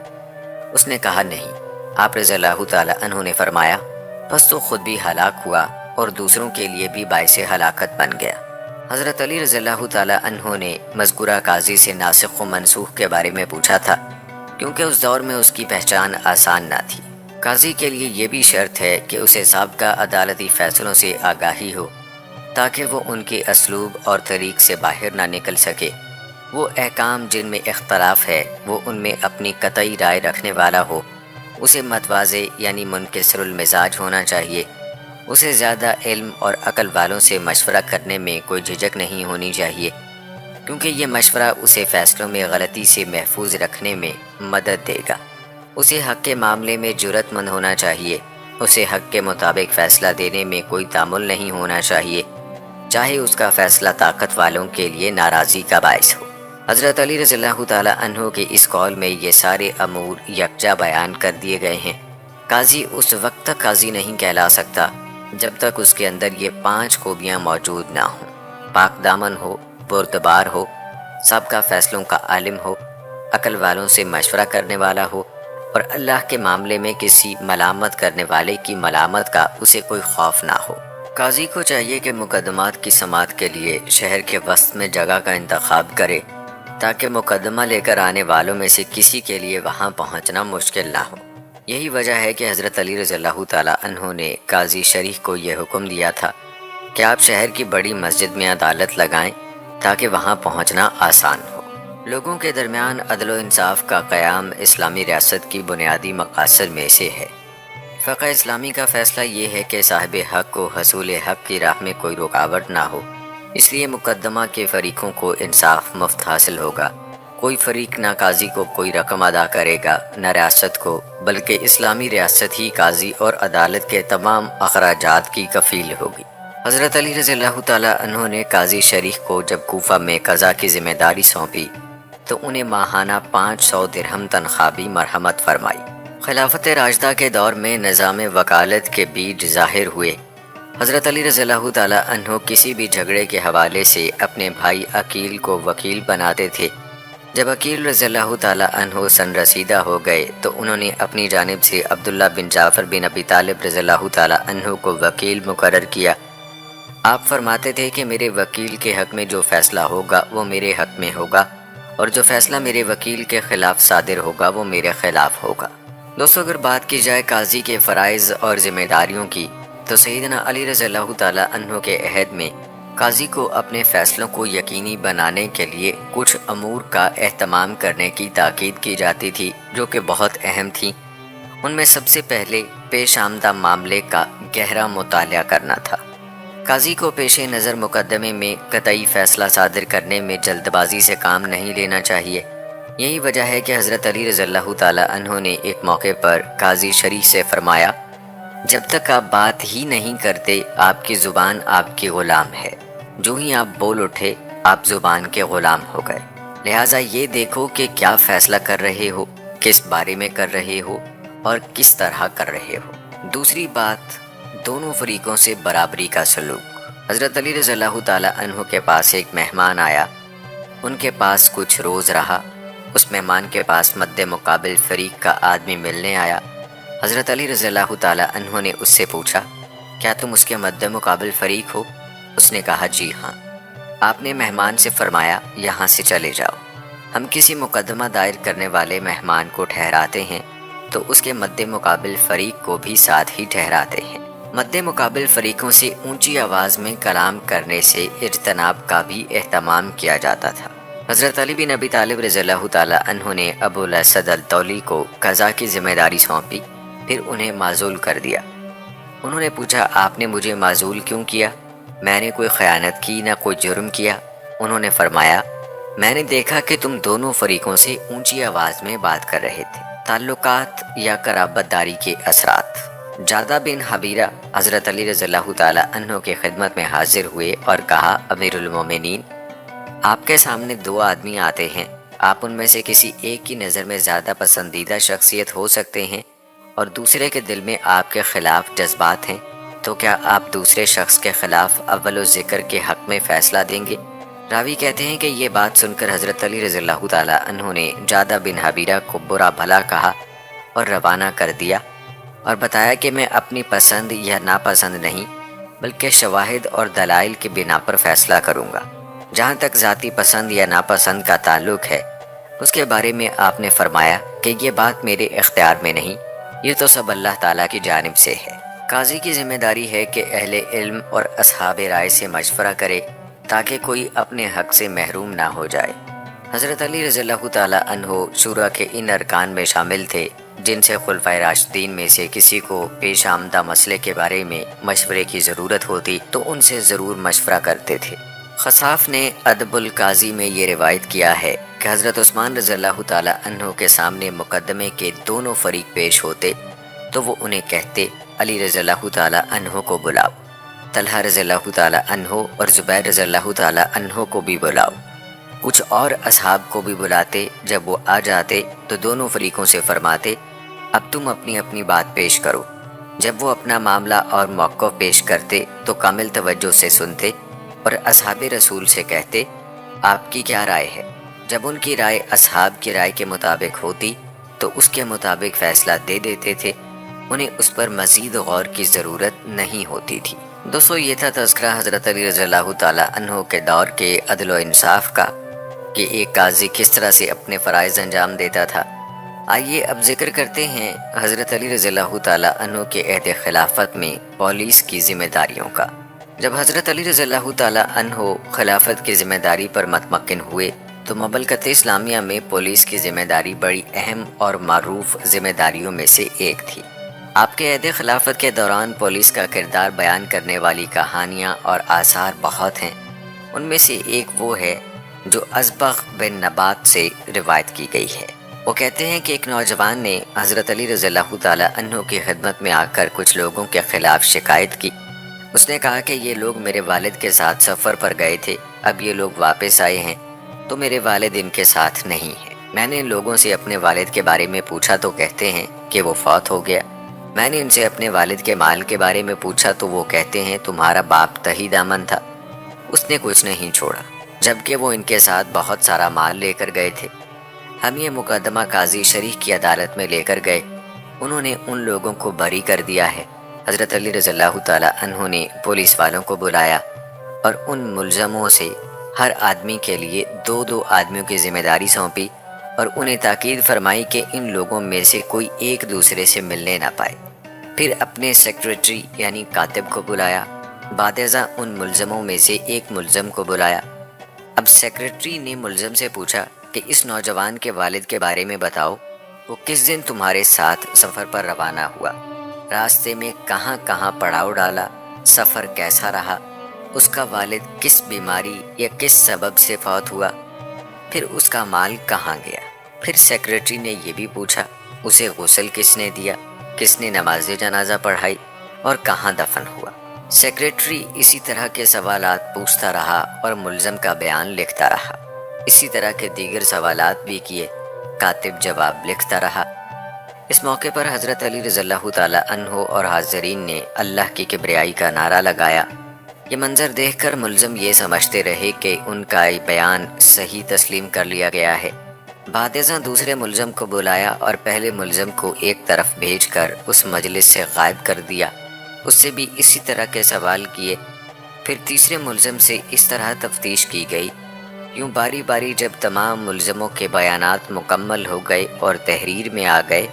اس نے کہا نہیں۔ آپ رضی اللہ تعالیٰ عنہ نے فرمایا، پس تو خود بھی ہلاک ہوا اور دوسروں کے لیے بھی باعث ہلاکت بن گیا۔ حضرت علی رضی اللہ تعالیٰ عنہ نے مذکورہ قاضی سے ناسخ و منسوخ کے بارے میں پوچھا تھا، کیونکہ اس دور میں اس کی پہچان آسان نہ تھی۔ قاضی کے لیے یہ بھی شرط ہے کہ اسے سابقہ عدالتی فیصلوں سے آگاہی ہو، تاکہ وہ ان کے اسلوب اور طریق سے باہر نہ نکل سکے۔ وہ احکام جن میں اختلاف ہے وہ ان میں اپنی قطعی رائے رکھنے والا ہو، اسے متواضع یعنی منکسر المزاج ہونا چاہیے، اسے زیادہ علم اور عقل والوں سے مشورہ کرنے میں کوئی جھجک نہیں ہونی چاہیے، کیونکہ یہ مشورہ اسے فیصلوں میں غلطی سے محفوظ رکھنے میں مدد دے گا۔ اسے حق کے معاملے میں جرأت مند ہونا چاہیے، اسے حق کے مطابق فیصلہ دینے میں کوئی تعامل نہیں ہونا چاہیے، چاہے اس کا فیصلہ طاقت والوں کے لیے ناراضی کا باعث ہو۔ حضرت علی رضی اللہ تعالیٰ عنہ کے اس قول میں یہ سارے امور یکجا بیان کر دیے گئے ہیں۔ قاضی اس وقت تک قاضی نہیں کہلا سکتا جب تک اس کے اندر یہ 5 خوبیاں موجود نہ ہوں، پاک دامن ہو، بردبار ہو، سابقہ فیصلوں کا عالم ہو، عقل والوں سے مشورہ کرنے والا ہو، اور اللہ کے معاملے میں کسی ملامت کرنے والے کی ملامت کا اسے کوئی خوف نہ ہو۔ قاضی کو چاہیے کہ مقدمات کی سماعت کے لیے شہر کے وسط میں جگہ کا انتخاب کرے، تاکہ مقدمہ لے کر آنے والوں میں سے کسی کے لیے وہاں پہنچنا مشکل نہ ہو۔ یہی وجہ ہے کہ حضرت علی رضی اللہ تعالیٰ عنہ نے قاضی شریح کو یہ حکم دیا تھا کہ آپ شہر کی بڑی مسجد میں عدالت لگائیں تاکہ وہاں پہنچنا آسان ہو۔ لوگوں کے درمیان عدل و انصاف کا قیام اسلامی ریاست کی بنیادی مقاصد میں سے ہے۔ فقہ اسلامی کا فیصلہ یہ ہے کہ صاحب حق کو حصول حق کی راہ میں کوئی رکاوٹ نہ ہو، اس لیے مقدمہ کے فریقوں کو انصاف مفت حاصل ہوگا۔ کوئی فریق نہ قاضی کو کوئی رقم ادا کرے گا نہ ریاست کو، بلکہ اسلامی ریاست ہی قاضی اور عدالت کے تمام اخراجات کی کفیل ہوگی۔ حضرت علی رضی اللہ تعالیٰ عنہ نے قاضی شریح کو جب کوفہ میں قضا کی ذمہ داری سونپی تو انہیں ماہانہ 500 درہم تنخواہ بھی مرحمت فرمائی۔ خلافت راشدہ کے دور میں نظام وکالت کے بیج ظاہر ہوئے۔ حضرت علی رضی اللہ تعالیٰ عنہ کسی بھی جھگڑے کے حوالے سے اپنے بھائی عقیل کو وکیل بناتے تھے۔ جب عقیل رضی اللہ تعالیٰ عنہ سن رسیدہ ہو گئے تو انہوں نے اپنی جانب سے عبداللہ بن جعفر بن ابی طالب رضی اللہ تعالیٰ عنہ کو وکیل مقرر کیا۔ آپ فرماتے تھے کہ میرے وکیل کے حق میں جو فیصلہ ہوگا وہ میرے حق میں ہوگا، اور جو فیصلہ میرے وکیل کے خلاف صادر ہوگا وہ میرے خلاف ہوگا۔ دوستو، اگر بات کی جائے قاضی کے فرائض اور ذمہ داریوں کی تو سیدنا علی رضی اللہ تعالیٰ عنہ کے عہد میں قاضی کو اپنے فیصلوں کو یقینی بنانے کے لیے کچھ امور کا اہتمام کرنے کی تاکید کی جاتی تھی جو کہ بہت اہم تھیں۔ ان میں سب سے پہلے پیش آمدہ معاملے کا گہرا مطالعہ کرنا تھا۔ قاضی کو پیش نظر مقدمے میں قطعی فیصلہ صادر کرنے میں جلد بازی سے کام نہیں لینا چاہیے۔ یہی وجہ ہے کہ حضرت علی رضی اللہ تعالیٰ عنہ نے ایک موقع پر قاضی شریح سے فرمایا، جب تک آپ بات ہی نہیں کرتے آپ کی زبان آپ کی غلام ہے، جو ہی آپ بول اٹھے آپ زبان کے غلام ہو گئے، لہٰذا یہ دیکھو کہ کیا فیصلہ کر رہے ہو، کس بارے میں کر رہے ہو اور کس طرح کر رہے ہو۔ دوسری بات، دونوں فریقوں سے برابری کا سلوک۔ حضرت علی رضی اللہ تعالیٰ عنہ کے پاس ایک مہمان آیا، ان کے پاس کچھ روز رہا، اس مہمان کے پاس مد مقابل فریق کا آدمی ملنے آیا۔ حضرت علی رضی اللہ تعالیٰ عنہ نے اس سے پوچھا، کیا تم اس کے مد مقابل فریق ہو؟ اس نے کہا جی ہاں۔ آپ نے مہمان سے فرمایا، یہاں سے چلے جاؤ۔ ہم کسی مقدمہ دائر کرنے والے مہمان کو ٹھہراتے ہیں تو اس کے مد مقابل فریق کو بھی ساتھ ہی ٹھہراتے ہیں۔ مد مقابل فریقوں سے اونچی آواز میں کلام کرنے سے اجتناب کا بھی اہتمام کیا جاتا تھا۔ حضرت علی بن ابی طالب رضی اللہ تعالیٰ عنہ نے ابو الاسد الطولی کو قضا کی ذمہ داری سونپی، پھر انہیں معزول کر دیا۔ انہوں نے پوچھا، آپ نے مجھے معزول کیوں کیا؟ میں نے کوئی خیانت کی، نہ کوئی جرم کیا۔ انہوں نے فرمایا، میں نے دیکھا کہ تم دونوں فریقوں سے اونچی آواز میں بات کر رہے تھے۔ تعلقات یا قرابت داری کے اثرات۔ جادہ بن حبیرہ حضرت علی رضی اللہ تعالیٰ عنہ کے خدمت میں حاضر ہوئے اور کہا، امیر المومنین، آپ کے سامنے دو آدمی آتے ہیں، آپ ان میں سے کسی ایک کی نظر میں زیادہ پسندیدہ شخصیت ہو سکتے ہیں اور دوسرے کے دل میں آپ کے خلاف جذبات ہیں، تو کیا آپ دوسرے شخص کے خلاف اول ذکر کے حق میں فیصلہ دیں گے؟ راوی کہتے ہیں کہ یہ بات سن کر حضرت علی رضی اللہ تعالیٰ عنہ نے جادہ بن حبیرہ کو برا بھلا کہا اور روانہ کر دیا، اور بتایا کہ میں اپنی پسند یا ناپسند نہیں بلکہ شواہد اور دلائل کی بنا پر فیصلہ کروں گا۔ جہاں تک ذاتی پسند یا ناپسند کا تعلق ہے، اس کے بارے میں آپ نے فرمایا کہ یہ بات میرے اختیار میں نہیں، یہ تو سب اللہ تعالیٰ کی جانب سے ہے۔ قاضی کی ذمہ داری ہے کہ اہل علم اور اصحاب رائے سے مشورہ کرے تاکہ کوئی اپنے حق سے محروم نہ ہو جائے۔ حضرت علی رضی اللہ تعالیٰ عنہ شورا کے ان ارکان میں شامل تھے جن سے خلفائے راشدین میں سے کسی کو پیش آمدہ مسئلے کے بارے میں مشورے کی ضرورت ہوتی تو ان سے ضرور مشورہ کرتے تھے۔ خصاف نے ادب القاضی میں یہ روایت کیا ہے کہ حضرت عثمان رضی اللہ تعالیٰ عنہ کے سامنے مقدمے کے دونوں فریق پیش ہوتے تو وہ انہیں کہتے، علی رضی اللہ تعالیٰ عنہ کو بلاؤ، طلحہ رضی اللہ تعالیٰ عنہ اور زبیر رضی اللہ تعالیٰ عنہ کو بھی بلاؤ۔ کچھ اور اصحاب کو بھی بلاتے۔ جب وہ آ جاتے تو دونوں فریقوں سے فرماتے، اب تم اپنی اپنی بات پیش کرو۔ جب وہ اپنا معاملہ اور موقف پیش کرتے تو کامل توجہ سے سنتے اور اصحاب رسول سے کہتے، آپ کی کیا رائے ہے؟ جب ان کی رائے اصحاب کی رائے کے مطابق ہوتی تو اس کے مطابق فیصلہ دے دیتے تھے، انہیں اس پر مزید غور کی ضرورت نہیں ہوتی تھی۔ دوستو، یہ تھا تذکرہ حضرت علی رضی اللہ تعالیٰ عنہ کے دور کے عدل و انصاف کا کہ ایک قاضی کس طرح سے اپنے فرائض انجام دیتا تھا۔ آئیے اب ذکر کرتے ہیں حضرت علی رضی اللہ تعالیٰ عنہ کے عہد خلافت میں پولیس کی ذمہ داریوں کا۔ جب حضرت علی رضی اللہ تعالیٰ عنہ خلافت کی ذمہ داری پر متمکن ہوئے تو مملکت اسلامیہ میں پولیس کی ذمہ داری بڑی اہم اور معروف ذمہ داریوں میں سے ایک تھی۔ آپ کے عہد خلافت کے دوران پولیس کا کردار بیان کرنے والی کہانیاں اور آثار بہت ہیں۔ ان میں سے ایک وہ ہے جو ازبغ بن نبات سے روایت کی گئی ہے۔ وہ کہتے ہیں کہ ایک نوجوان نے حضرت علی رضی اللہ تعالیٰ عنہ کی خدمت میں آ کر کچھ لوگوں کے خلاف شکایت کی۔ اس نے کہا کہ یہ لوگ میرے والد کے ساتھ سفر پر گئے تھے، اب یہ لوگ واپس آئے ہیں تو میرے والد ان کے ساتھ نہیں ہیں۔ میں نے ان لوگوں سے اپنے والد کے بارے میں پوچھا تو کہتے ہیں کہ وہ فوت ہو گیا۔ میں نے ان سے اپنے والد کے مال کے بارے میں پوچھا تو وہ کہتے ہیں تمہارا باپ تہی دامن تھا، اس نے کچھ نہیں چھوڑا، جبکہ وہ ان کے ساتھ بہت سارا مال لے کر گئے تھے۔ ہم یہ مقدمہ قاضی شریح کی عدالت میں لے کر گئے، انہوں نے ان لوگوں کو بری کر دیا ہے۔ حضرت علی رضی اللہ تعالیٰ عنہ نے پولیس والوں کو بلایا اور ان ملزموں سے ہر آدمی کے لیے دو دو آدمیوں کی ذمہ داری سونپی اور انہیں تاکید فرمائی کہ ان لوگوں میں سے کوئی ایک دوسرے سے ملنے نہ پائے۔ پھر اپنے سیکریٹری یعنی کاتب کو بلایا، بعد ازاں ان ملزموں میں سے ایک ملزم کو بلایا۔ اب سیکریٹری نے ملزم سے پوچھا کہ اس نوجوان کے والد کے بارے میں بتاؤ، وہ کس دن تمہارے ساتھ سفر پر روانہ ہوا، راستے میں کہاں کہاں پڑاؤ ڈالا، سفر کیسا رہا، اس کا والد کس بیماری یا کس سبب سے فوت ہوا، پھر اس کا مال کہاں گیا۔ پھر سیکریٹری نے یہ بھی پوچھا اسے غسل کس نے دیا، کس نے نماز جنازہ پڑھائی اور کہاں دفن ہوا۔ سیکریٹری اسی طرح کے سوالات پوچھتا رہا اور ملزم کا بیان لکھتا رہا۔ اسی طرح کے دیگر سوالات بھی کیے، کاتب جواب لکھتا رہا۔ اس موقع پر حضرت علی رضی اللہ تعالیٰ عنہ اور حاضرین نے اللہ کی کبریائی کا نعرہ لگایا۔ یہ منظر دیکھ کر ملزم یہ سمجھتے رہے کہ ان کا بیان صحیح تسلیم کر لیا گیا ہے۔ بعد ازاں دوسرے ملزم کو بلایا اور پہلے ملزم کو ایک طرف بھیج کر اس مجلس سے غائب کر دیا، اس سے بھی اسی طرح کے سوال کیے۔ پھر تیسرے ملزم سے اس طرح تفتیش کی گئی یوں باری باری جب تمام ملزموں کے بیانات مکمل ہو گئے اور تحریر میں آ گئے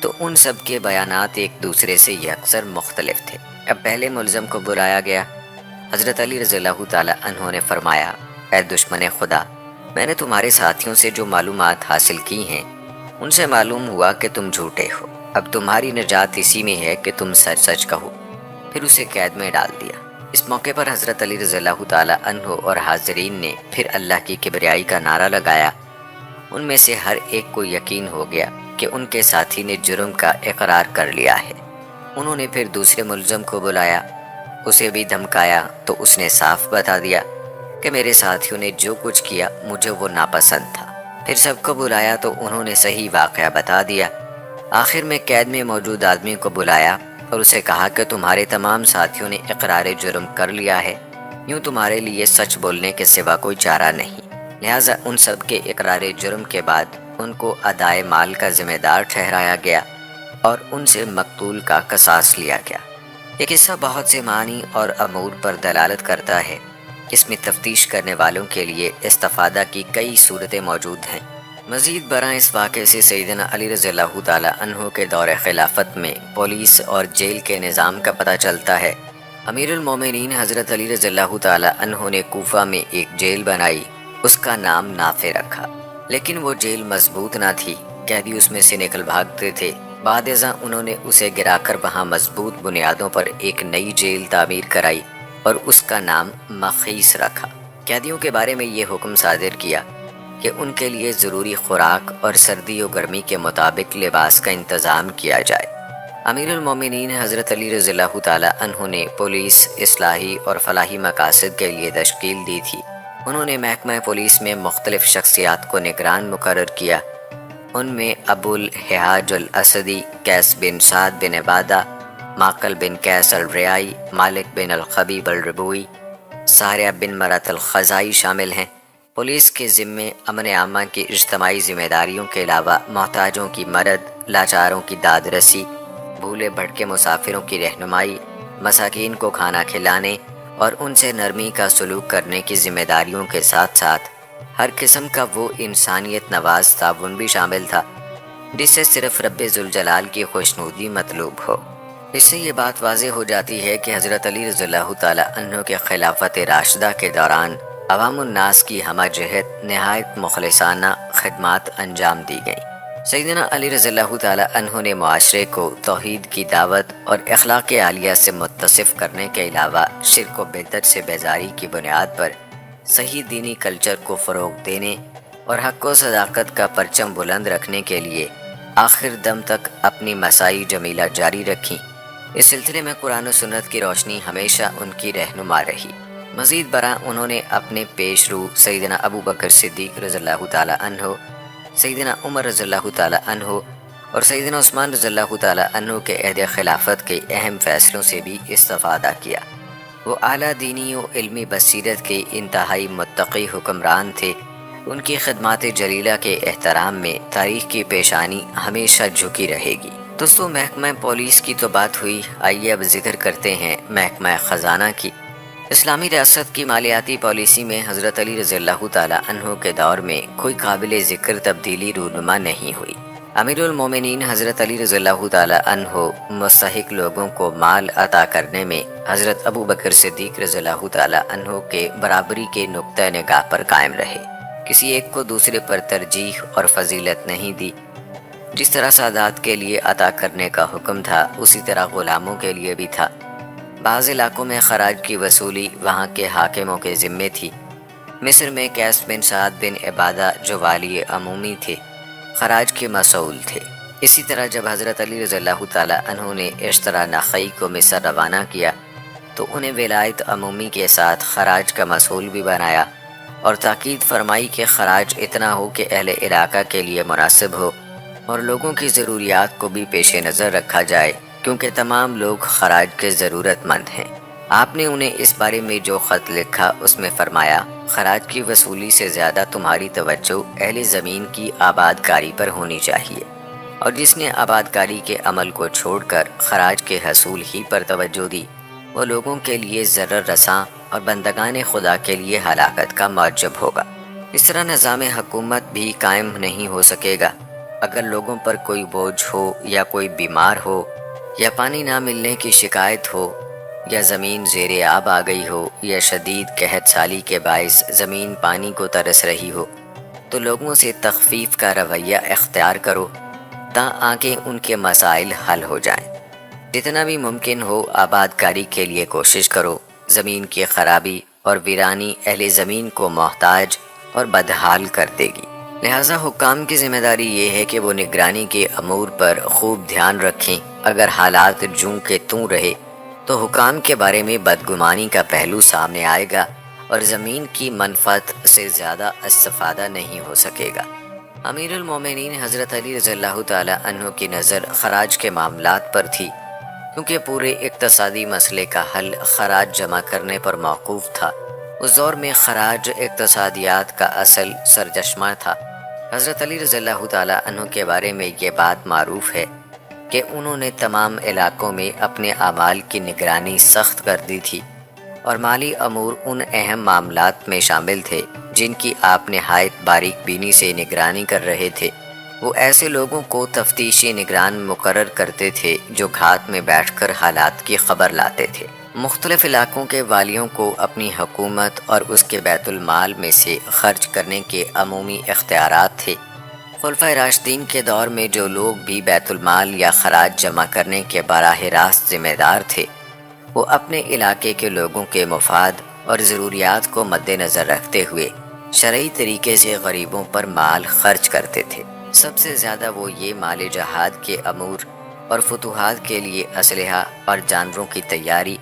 تو ان سب کے بیانات ایک دوسرے سے یکسر مختلف تھے۔ اب پہلے ملزم کو بلایا گیا۔ حضرت علی رضی اللہ تعالیٰ عنہ نے فرمایا، اے دشمن خدا، میں نے تمہارے ساتھیوں سے جو معلومات حاصل کی ہیں ان سے معلوم ہوا کہ تم جھوٹے ہو۔ اب تمہاری نجات اسی میں ہے کہ تم سچ سچ کہو۔ پھر اسے قید میں ڈال دیا۔ اس موقع پر حضرت علی رضی اللہ تعالیٰ عنہ اور حاضرین نے پھر اللہ کی کبریائی کا نعرہ لگایا۔ ان میں سے ہر ایک کو یقین ہو گیا کہ ان کے ساتھی نے جرم کا اقرار کر لیا ہے۔ انہوں نے پھر دوسرے ملزم کو بلایا، اسے بھی دھمکایا تو اس نے صاف بتا دیا کہ میرے ساتھیوں نے جو کچھ کیا مجھے وہ ناپسند تھا۔ پھر سب کو بلایا تو انہوں نے صحیح واقعہ بتا دیا۔ آخر میں قید میں موجود آدمی کو بلایا اور اسے کہا کہ تمہارے تمام ساتھیوں نے اقرار جرم کر لیا ہے، یوں تمہارے لیے سچ بولنے کے سوا کوئی چارہ نہیں۔ لہٰذا ان سب کے اقرار جرم کے بعد ان کو ادائے مال کا ذمہ دار ٹھہرایا گیا اور ان سے مقتول کا قصاص لیا گیا۔ یہ قصہ بہت سے معنی اور امور پر دلالت کرتا ہے۔ اس میں تفتیش کرنے والوں کے لیے استفادہ کی کئی صورتیں موجود ہیں۔ مزید برآں اس واقعے سے سیدنا علی رضی اللہ تعالیٰ عنہ کے دور خلافت میں پولیس اور جیل کے نظام کا پتہ چلتا ہے۔ امیر المومنین حضرت علی رضی اللہ تعالیٰ عنہ نے کوفہ میں ایک جیل بنائی، اس کا نام نافع رکھا، لیکن وہ جیل مضبوط نہ تھی، قیدی اس میں سے نکل بھاگتے تھے۔ بعد ازاں انہوں نے اسے گرا کر وہاں مضبوط بنیادوں پر ایک نئی جیل تعمیر کرائی اور اس کا نام مخیص رکھا۔ قیدیوں کے بارے میں یہ حکم صادر کیا کہ ان کے لیے ضروری خوراک اور سردی و گرمی کے مطابق لباس کا انتظام کیا جائے۔ امیر المومنین حضرت علی رضی اللہ تعالیٰ عنہ نے پولیس اصلاحی اور فلاحی مقاصد کے لیے تشکیل دی تھی۔ انہوں نے محکمہ پولیس میں مختلف شخصیات کو نگران مقرر کیا۔ ان میں ابو الحجاج الاسدی، قیس بن سعد بن عبادہ، معقل بن قیس الریائی، مالک بن الخبیب الربوی، ساریہ بن مرت الخزائی شامل ہیں۔ پولیس کے ذمے امن عامہ کی اجتماعی ذمہ داریوں کے علاوہ محتاجوں کی مدد، لاچاروں کی داد رسی، بھولے بھٹکے مسافروں کی رہنمائی، مساکین کو کھانا کھلانے اور ان سے نرمی کا سلوک کرنے کی ذمہ داریوں کے ساتھ ساتھ ہر قسم کا وہ انسانیت نواز تعاون بھی شامل تھا جس سے صرف رب ذوالجلال کی خوشنودی مطلوب ہو۔ اس سے یہ بات واضح ہو جاتی ہے کہ حضرت علی رضی اللہ تعالیٰ عنہ کے خلافت راشدہ کے دوران عوام الناس کی ہمہ جہت نہایت مخلصانہ خدمات انجام دی گئیں۔ سیدنا علی رضی اللہ تعالیٰ عنہ نے معاشرے کو توحید کی دعوت اور اخلاق عالیہ سے متصف کرنے کے علاوہ شرک و بدعت سے بیزاری کی بنیاد پر صحیح دینی کلچر کو فروغ دینے اور حق و صداقت کا پرچم بلند رکھنے کے لیے آخر دم تک اپنی مساعی جمیلہ جاری رکھیں۔ اس سلسلے میں قرآن و سنت کی روشنی ہمیشہ ان کی رہنما رہی۔ مزید برآں انہوں نے اپنے پیش رو سیدنا ابو بکر صدیق رضی اللہ تعالیٰ عنہ، سیدنا عمر رضی اللہ تعالیٰ عنہ اور سیدنا عثمان رضی اللہ تعالیٰ عنہ کے عہد خلافت کے اہم فیصلوں سے بھی استفادہ کیا۔ وہ اعلیٰ دینی و علمی بصیرت کے انتہائی متقی حکمران تھے۔ ان کی خدمات جلیلہ کے احترام میں تاریخ کی پیشانی ہمیشہ جھکی رہے گی۔ دوستو، محکمہ پولیس کی تو بات ہوئی، آئیے اب ذکر کرتے ہیں محکمہ خزانہ کی۔ اسلامی ریاست کی مالیاتی پالیسی میں حضرت علی رضی اللہ تعالیٰ عنہ کے دور میں کوئی قابل ذکر تبدیلی رونما نہیں ہوئی۔ امیر المومنین حضرت علی رضی اللہ تعالیٰ عنہ مستحق لوگوں کو مال عطا کرنے میں حضرت ابو بکر صدیق رضی اللہ تعالیٰ عنہ کے برابری کے نقطہ نگاہ پر قائم رہے۔ کسی ایک کو دوسرے پر ترجیح اور فضیلت نہیں دی۔ جس طرح سادات کے لیے عطا کرنے کا حکم تھا اسی طرح غلاموں کے لیے بھی تھا۔ بعض علاقوں میں خراج کی وصولی وہاں کے حاکموں کے ذمے تھی۔ مصر میں قیس بن سعد بن عبادہ جو والی عمومی تھے خراج کے مسئول تھے۔ اسی طرح جب حضرت علی رضی اللہ تعالیٰ عنہ نے اشترا نخعی کو مصر روانہ کیا تو انہیں ولایت عمومی کے ساتھ خراج کا مسئول بھی بنایا اور تاکید فرمائی کہ خراج اتنا ہو کہ اہل علاقہ کے لیے مناسب ہو اور لوگوں کی ضروریات کو بھی پیش نظر رکھا جائے، کیونکہ تمام لوگ خراج کے ضرورت مند ہیں۔ آپ نے انہیں اس بارے میں جو خط لکھا اس میں فرمایا، خراج کی وصولی سے زیادہ تمہاری توجہ اہل زمین کی آباد کاری پر ہونی چاہیے، اور جس نے آباد کاری کے عمل کو چھوڑ کر خراج کے حصول ہی پر توجہ دی وہ لوگوں کے لیے ضرر رساں اور بندگان خدا کے لیے ہلاکت کا موجب ہوگا۔ اس طرح نظام حکومت بھی قائم نہیں ہو سکے گا اگر لوگوں پر کوئی بوجھ ہو یا کوئی بیمار ہو یا پانی نہ ملنے کی شکایت ہو یا زمین زیر آب آ گئی ہو یا شدید قحط سالی کے باعث زمین پانی کو ترس رہی ہو تو لوگوں سے تخفیف کا رویہ اختیار کرو تاکہ ان کے مسائل حل ہو جائیں۔ جتنا بھی ممکن ہو آباد کاری کے لیے کوشش کرو۔ زمین کی خرابی اور ویرانی اہل زمین کو محتاج اور بدحال کر دے گی، لہٰذا حکام کی ذمہ داری یہ ہے کہ وہ نگرانی کے امور پر خوب دھیان رکھیں۔ اگر حالات جوں کے توں رہے تو حکام کے بارے میں بدگمانی کا پہلو سامنے آئے گا اور زمین کی منفعت سے زیادہ استفادہ نہیں ہو سکے گا۔ امیر المومنین حضرت علی رضی اللہ تعالی عنہ کی نظر خراج کے معاملات پر تھی، کیونکہ پورے اقتصادی مسئلے کا حل خراج جمع کرنے پر موقوف تھا۔ اس دور میں خراج اقتصادیات کا اصل سرچشمہ تھا۔ حضرت علی رضی اللہ تعالی عنہ کے بارے میں یہ بات معروف ہے کہ انہوں نے تمام علاقوں میں اپنے اعمال کی نگرانی سخت کر دی تھی، اور مالی امور ان اہم معاملات میں شامل تھے جن کی آپ نہایت باریک بینی سے نگرانی کر رہے تھے۔ وہ ایسے لوگوں کو تفتیشی نگران مقرر کرتے تھے جو گھات میں بیٹھ کر حالات کی خبر لاتے تھے۔ مختلف علاقوں کے والیوں کو اپنی حکومت اور اس کے بیت المال میں سے خرچ کرنے کے عمومی اختیارات تھے۔ خلفائے راشدین کے دور میں جو لوگ بھی بیت المال یا خراج جمع کرنے کے براہ راست ذمہ دار تھے، وہ اپنے علاقے کے لوگوں کے مفاد اور ضروریات کو مد نظر رکھتے ہوئے شرعی طریقے سے غریبوں پر مال خرچ کرتے تھے۔ سب سے زیادہ وہ یہ مال جہاد کے امور اور فتوحات کے لیے اسلحہ اور جانوروں کی تیاری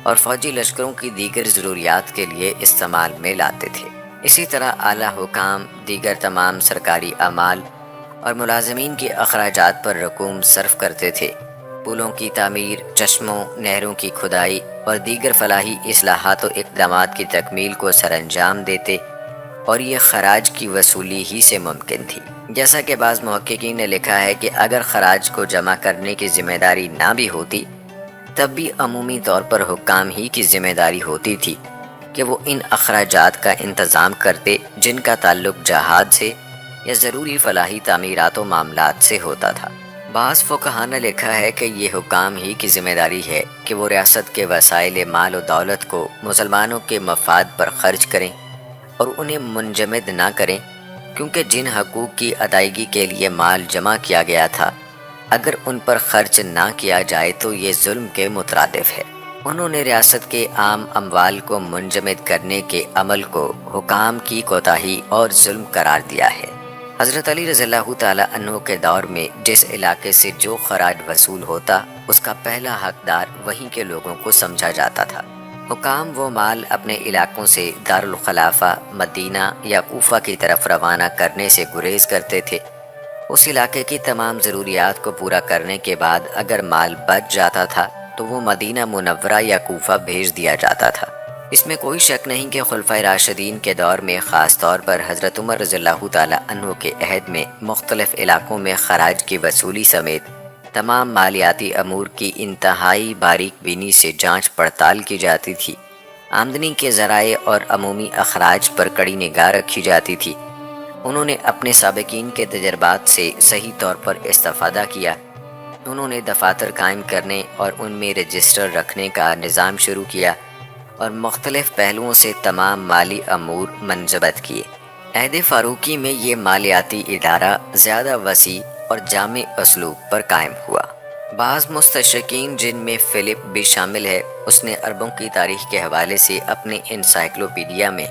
اور فوجی لشکروں کی دیگر ضروریات کے لیے استعمال میں لاتے تھے۔ اسی طرح اعلیٰ حکام دیگر تمام سرکاری اعمال اور ملازمین کے اخراجات پر رقوم صرف کرتے تھے۔ پلوں کی تعمیر، چشموں، نہروں کی کھدائی اور دیگر فلاحی اصلاحات و اقدامات کی تکمیل کو سر انجام دیتے، اور یہ خراج کی وصولی ہی سے ممکن تھی۔ جیسا کہ بعض محققین نے لکھا ہے کہ اگر خراج کو جمع کرنے کی ذمہ داری نہ بھی ہوتی تب بھی عمومی طور پر حکام ہی کی ذمہ داری ہوتی تھی کہ وہ ان اخراجات کا انتظام کرتے جن کا تعلق جہاد سے یا ضروری فلاحی تعمیرات و معاملات سے ہوتا تھا۔ بعض فقہاء نے لکھا ہے کہ یہ حکام ہی کی ذمہ داری ہے کہ وہ ریاست کے وسائل مال و دولت کو مسلمانوں کے مفاد پر خرچ کریں اور انہیں منجمد نہ کریں، کیونکہ جن حقوق کی ادائیگی کے لیے مال جمع کیا گیا تھا اگر ان پر خرچ نہ کیا جائے تو یہ ظلم کے مترادف ہے۔ انہوں نے ریاست کے عام اموال کو منجمد کرنے کے عمل کو حکام کی کوتاہی اور ظلم قرار دیا ہے۔ حضرت علی رضی اللہ تعالی عنہ کے دور میں جس علاقے سے جو خراج وصول ہوتا اس کا پہلا حقدار وہیں کے لوگوں کو سمجھا جاتا تھا۔ حکام وہ مال اپنے علاقوں سے دارالخلافہ مدینہ یا کوفہ کی طرف روانہ کرنے سے گریز کرتے تھے۔ اس علاقے کی تمام ضروریات کو پورا کرنے کے بعد اگر مال بچ جاتا تھا تو وہ مدینہ منورہ یا کوفہ بھیج دیا جاتا تھا۔ اس میں کوئی شک نہیں کہ خلفائے راشدین کے دور میں خاص طور پر حضرت عمر رضی اللہ تعالی عنہ کے عہد میں مختلف علاقوں میں خراج کی وصولی سمیت تمام مالیاتی امور کی انتہائی باریک بینی سے جانچ پڑتال کی جاتی تھی۔ آمدنی کے ذرائع اور عمومی اخراج پر کڑی نگاہ رکھی جاتی تھی۔ انہوں نے اپنے سابقین کے تجربات سے صحیح طور پر استفادہ کیا۔ انہوں نے دفاتر قائم کرنے اور ان میں رجسٹر رکھنے کا نظام شروع کیا اور مختلف پہلوؤں سے تمام مالی امور منضبط کیے۔ عہد فاروقی میں یہ مالیاتی ادارہ زیادہ وسیع اور جامع اسلوب پر قائم ہوا۔ بعض مستشرقین جن میں فلپ بھی شامل ہے، اس نے عربوں کی تاریخ کے حوالے سے اپنے انسائکلوپیڈیا میں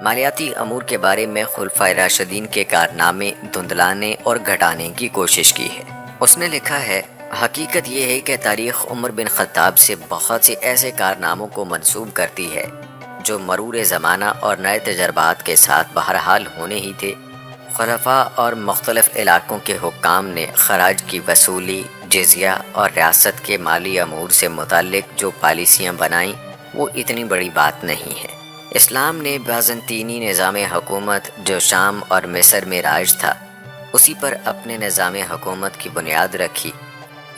مالیاتی امور کے بارے میں خلفائے راشدین کے کارنامے دھندلانے اور گھٹانے کی کوشش کی ہے۔ اس نے لکھا ہے، حقیقت یہ ہے کہ تاریخ عمر بن خطاب سے بہت سے ایسے کارناموں کو منسوب کرتی ہے جو مرور زمانہ اور نئے تجربات کے ساتھ بہرحال ہونے ہی تھے۔ خلفاء اور مختلف علاقوں کے حکام نے خراج کی وصولی، جزیہ اور ریاست کے مالی امور سے متعلق جو پالیسیاں بنائیں وہ اتنی بڑی بات نہیں ہے۔ اسلام نے بازنطینی نظام حکومت جو شام اور مصر میں راج تھا اسی پر اپنے نظام حکومت کی بنیاد رکھی۔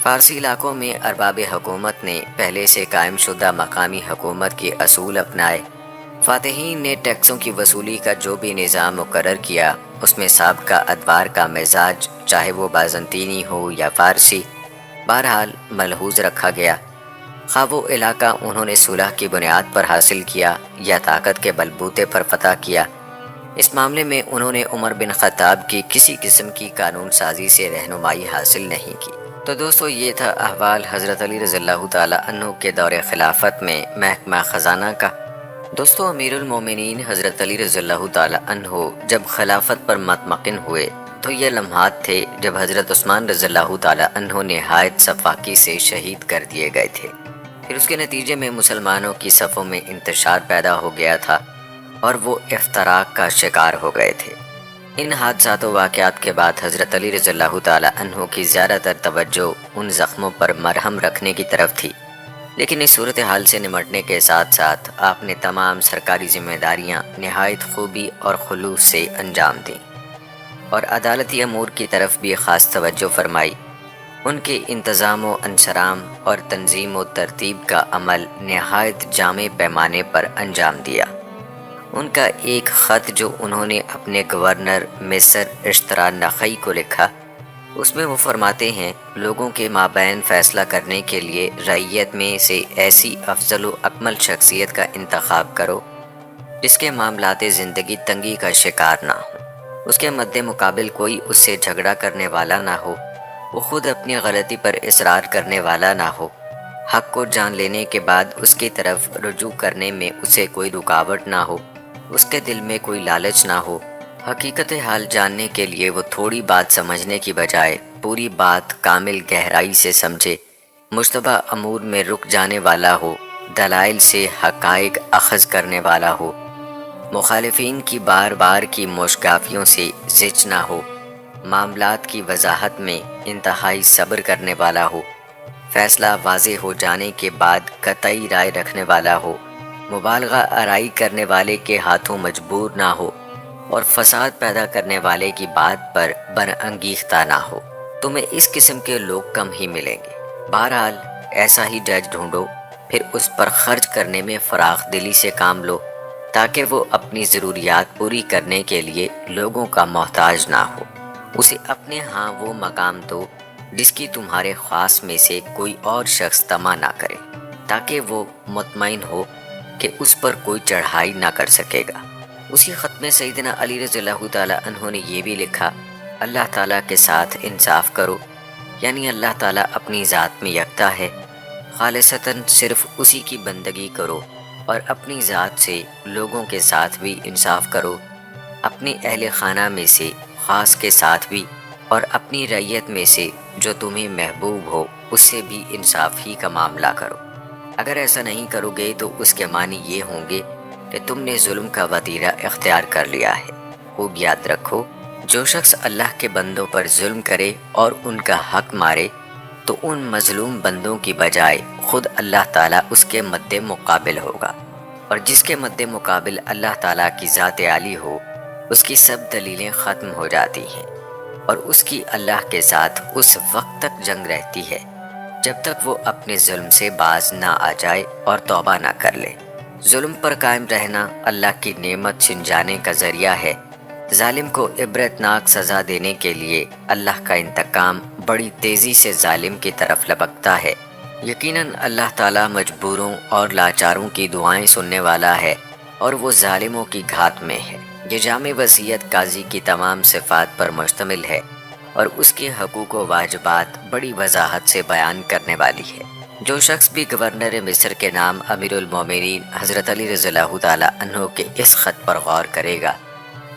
فارسی علاقوں میں ارباب حکومت نے پہلے سے قائم شدہ مقامی حکومت کے اصول اپنائے فاتحین نے ٹیکسوں کی وصولی کا جو بھی نظام مقرر کیا، اس میں سابقہ ادوار کا مزاج چاہے وہ بازنطینی ہو یا فارسی، بہرحال ملحوظ رکھا گیا۔ خواہ وہ علاقہ انہوں نے صلح کی بنیاد پر حاصل کیا یا طاقت کے بلبوتے پر فتح کیا، اس معاملے میں انہوں نے عمر بن خطاب کی کسی قسم کی قانون سازی سے رہنمائی حاصل نہیں کی۔ تو دوستو، یہ تھا احوال حضرت علی رضی اللہ تعالیٰ عنہ کے دور خلافت میں محکمہ خزانہ کا۔ دوستو، امیر المومنین حضرت علی رضی اللہ تعالیٰ عنہ جب خلافت پر مطمئن ہوئے تو یہ لمحات تھے جب حضرت عثمان رضی اللہ تعالیٰ عنہ نہایت سفاکی سے شہید کر دیے گئے تھے۔ پھر اس کے نتیجے میں مسلمانوں کی صفوں میں انتشار پیدا ہو گیا تھا اور وہ افتراق کا شکار ہو گئے تھے۔ ان حادثات و واقعات کے بعد حضرت علی رضی اللہ تعالیٰ عنہ کی زیادہ تر توجہ ان زخموں پر مرہم رکھنے کی طرف تھی، لیکن اس صورتحال سے نمٹنے کے ساتھ ساتھ آپ نے تمام سرکاری ذمہ داریاں نہایت خوبی اور خلوص سے انجام دیں اور عدالتی امور کی طرف بھی خاص توجہ فرمائی۔ ان کے انتظام و انصرام اور تنظیم و ترتیب کا عمل نہایت جامع پیمانے پر انجام دیا۔ ان کا ایک خط جو انہوں نے اپنے گورنر مصر اشترا نخعی کو لکھا، اس میں وہ فرماتے ہیں، لوگوں کے مابین فیصلہ کرنے کے لیے رعیت میں سے ایسی افضل و اکمل شخصیت کا انتخاب کرو جس کے معاملات زندگی تنگی کا شکار نہ ہو، اس کے مد مقابل کوئی اس سے جھگڑا کرنے والا نہ ہو، وہ خود اپنی غلطی پر اصرار کرنے والا نہ ہو، حق کو جان لینے کے بعد اس کی طرف رجوع کرنے میں اسے کوئی رکاوٹ نہ ہو، اس کے دل میں کوئی لالچ نہ ہو، حقیقت حال جاننے کے لیے وہ تھوڑی بات سمجھنے کی بجائے پوری بات کامل گہرائی سے سمجھے، مشتبہ امور میں رک جانے والا ہو، دلائل سے حقائق اخذ کرنے والا ہو، مخالفین کی بار بار کی موشگافیوں سے زچ نہ ہو، معاملات کی وضاحت میں انتہائی صبر کرنے والا ہو، فیصلہ واضح ہو جانے کے بعد قطعی رائے رکھنے والا ہو، مبالغہ آرائی کرنے والے کے ہاتھوں مجبور نہ ہو اور فساد پیدا کرنے والے کی بات پر برانگیختہ نہ ہو۔ تمہیں اس قسم کے لوگ کم ہی ملیں گے۔ بہرحال ایسا ہی جج ڈھونڈو، پھر اس پر خرچ کرنے میں فراخ دلی سے کام لو تاکہ وہ اپنی ضروریات پوری کرنے کے لیے لوگوں کا محتاج نہ ہو۔ اسے اپنے ہاں وہ مقام دو جس کی تمہارے خاص میں سے کوئی اور شخص طمع نہ کرے، تاکہ وہ مطمئن ہو کہ اس پر کوئی چڑھائی نہ کر سکے گا۔ اسی خط میں سیدنا علی رضی اللہ تعالیٰ عنہ نے یہ بھی لکھا، اللہ تعالیٰ کے ساتھ انصاف کرو، یعنی اللہ تعالیٰ اپنی ذات میں یکتا ہے، خالصتاً صرف اسی کی بندگی کرو اور اپنی ذات سے لوگوں کے ساتھ بھی انصاف کرو، اپنی اہل خانہ میں سے خاص کے ساتھ بھی اور اپنی رعیت میں سے جو تمہیں محبوب ہو اس سے بھی انصاف ہی کا معاملہ کرو۔ اگر ایسا نہیں کرو گے تو اس کے معنی یہ ہوں گے کہ تم نے ظلم کا وتیرہ اختیار کر لیا ہے۔ خوب یاد رکھو، جو شخص اللہ کے بندوں پر ظلم کرے اور ان کا حق مارے تو ان مظلوم بندوں کی بجائے خود اللہ تعالیٰ اس کے مد مقابل ہوگا، اور جس کے مد مقابل اللہ تعالیٰ کی ذات عالی ہو اس کی سب دلیلیں ختم ہو جاتی ہیں اور اس کی اللہ کے ساتھ اس وقت تک جنگ رہتی ہے جب تک وہ اپنے ظلم سے باز نہ آ جائے اور توبہ نہ کر لے۔ ظلم پر قائم رہنا اللہ کی نعمت چھن جانے کا ذریعہ ہے۔ ظالم کو عبرتناک سزا دینے کے لیے اللہ کا انتقام بڑی تیزی سے ظالم کی طرف لپکتا ہے۔ یقیناً اللہ تعالیٰ مجبوروں اور لاچاروں کی دعائیں سننے والا ہے اور وہ ظالموں کی گھات میں ہے۔ یہ جامع وصیت قاضی کی تمام صفات پر مشتمل ہے اور اس کے حقوق و واجبات بڑی وضاحت سے بیان کرنے والی ہے۔ جو شخص بھی گورنر مصر کے نام امیر المومنین حضرت علی رضی اللہ تعالیٰ عنہ کے اس خط پر غور کرے گا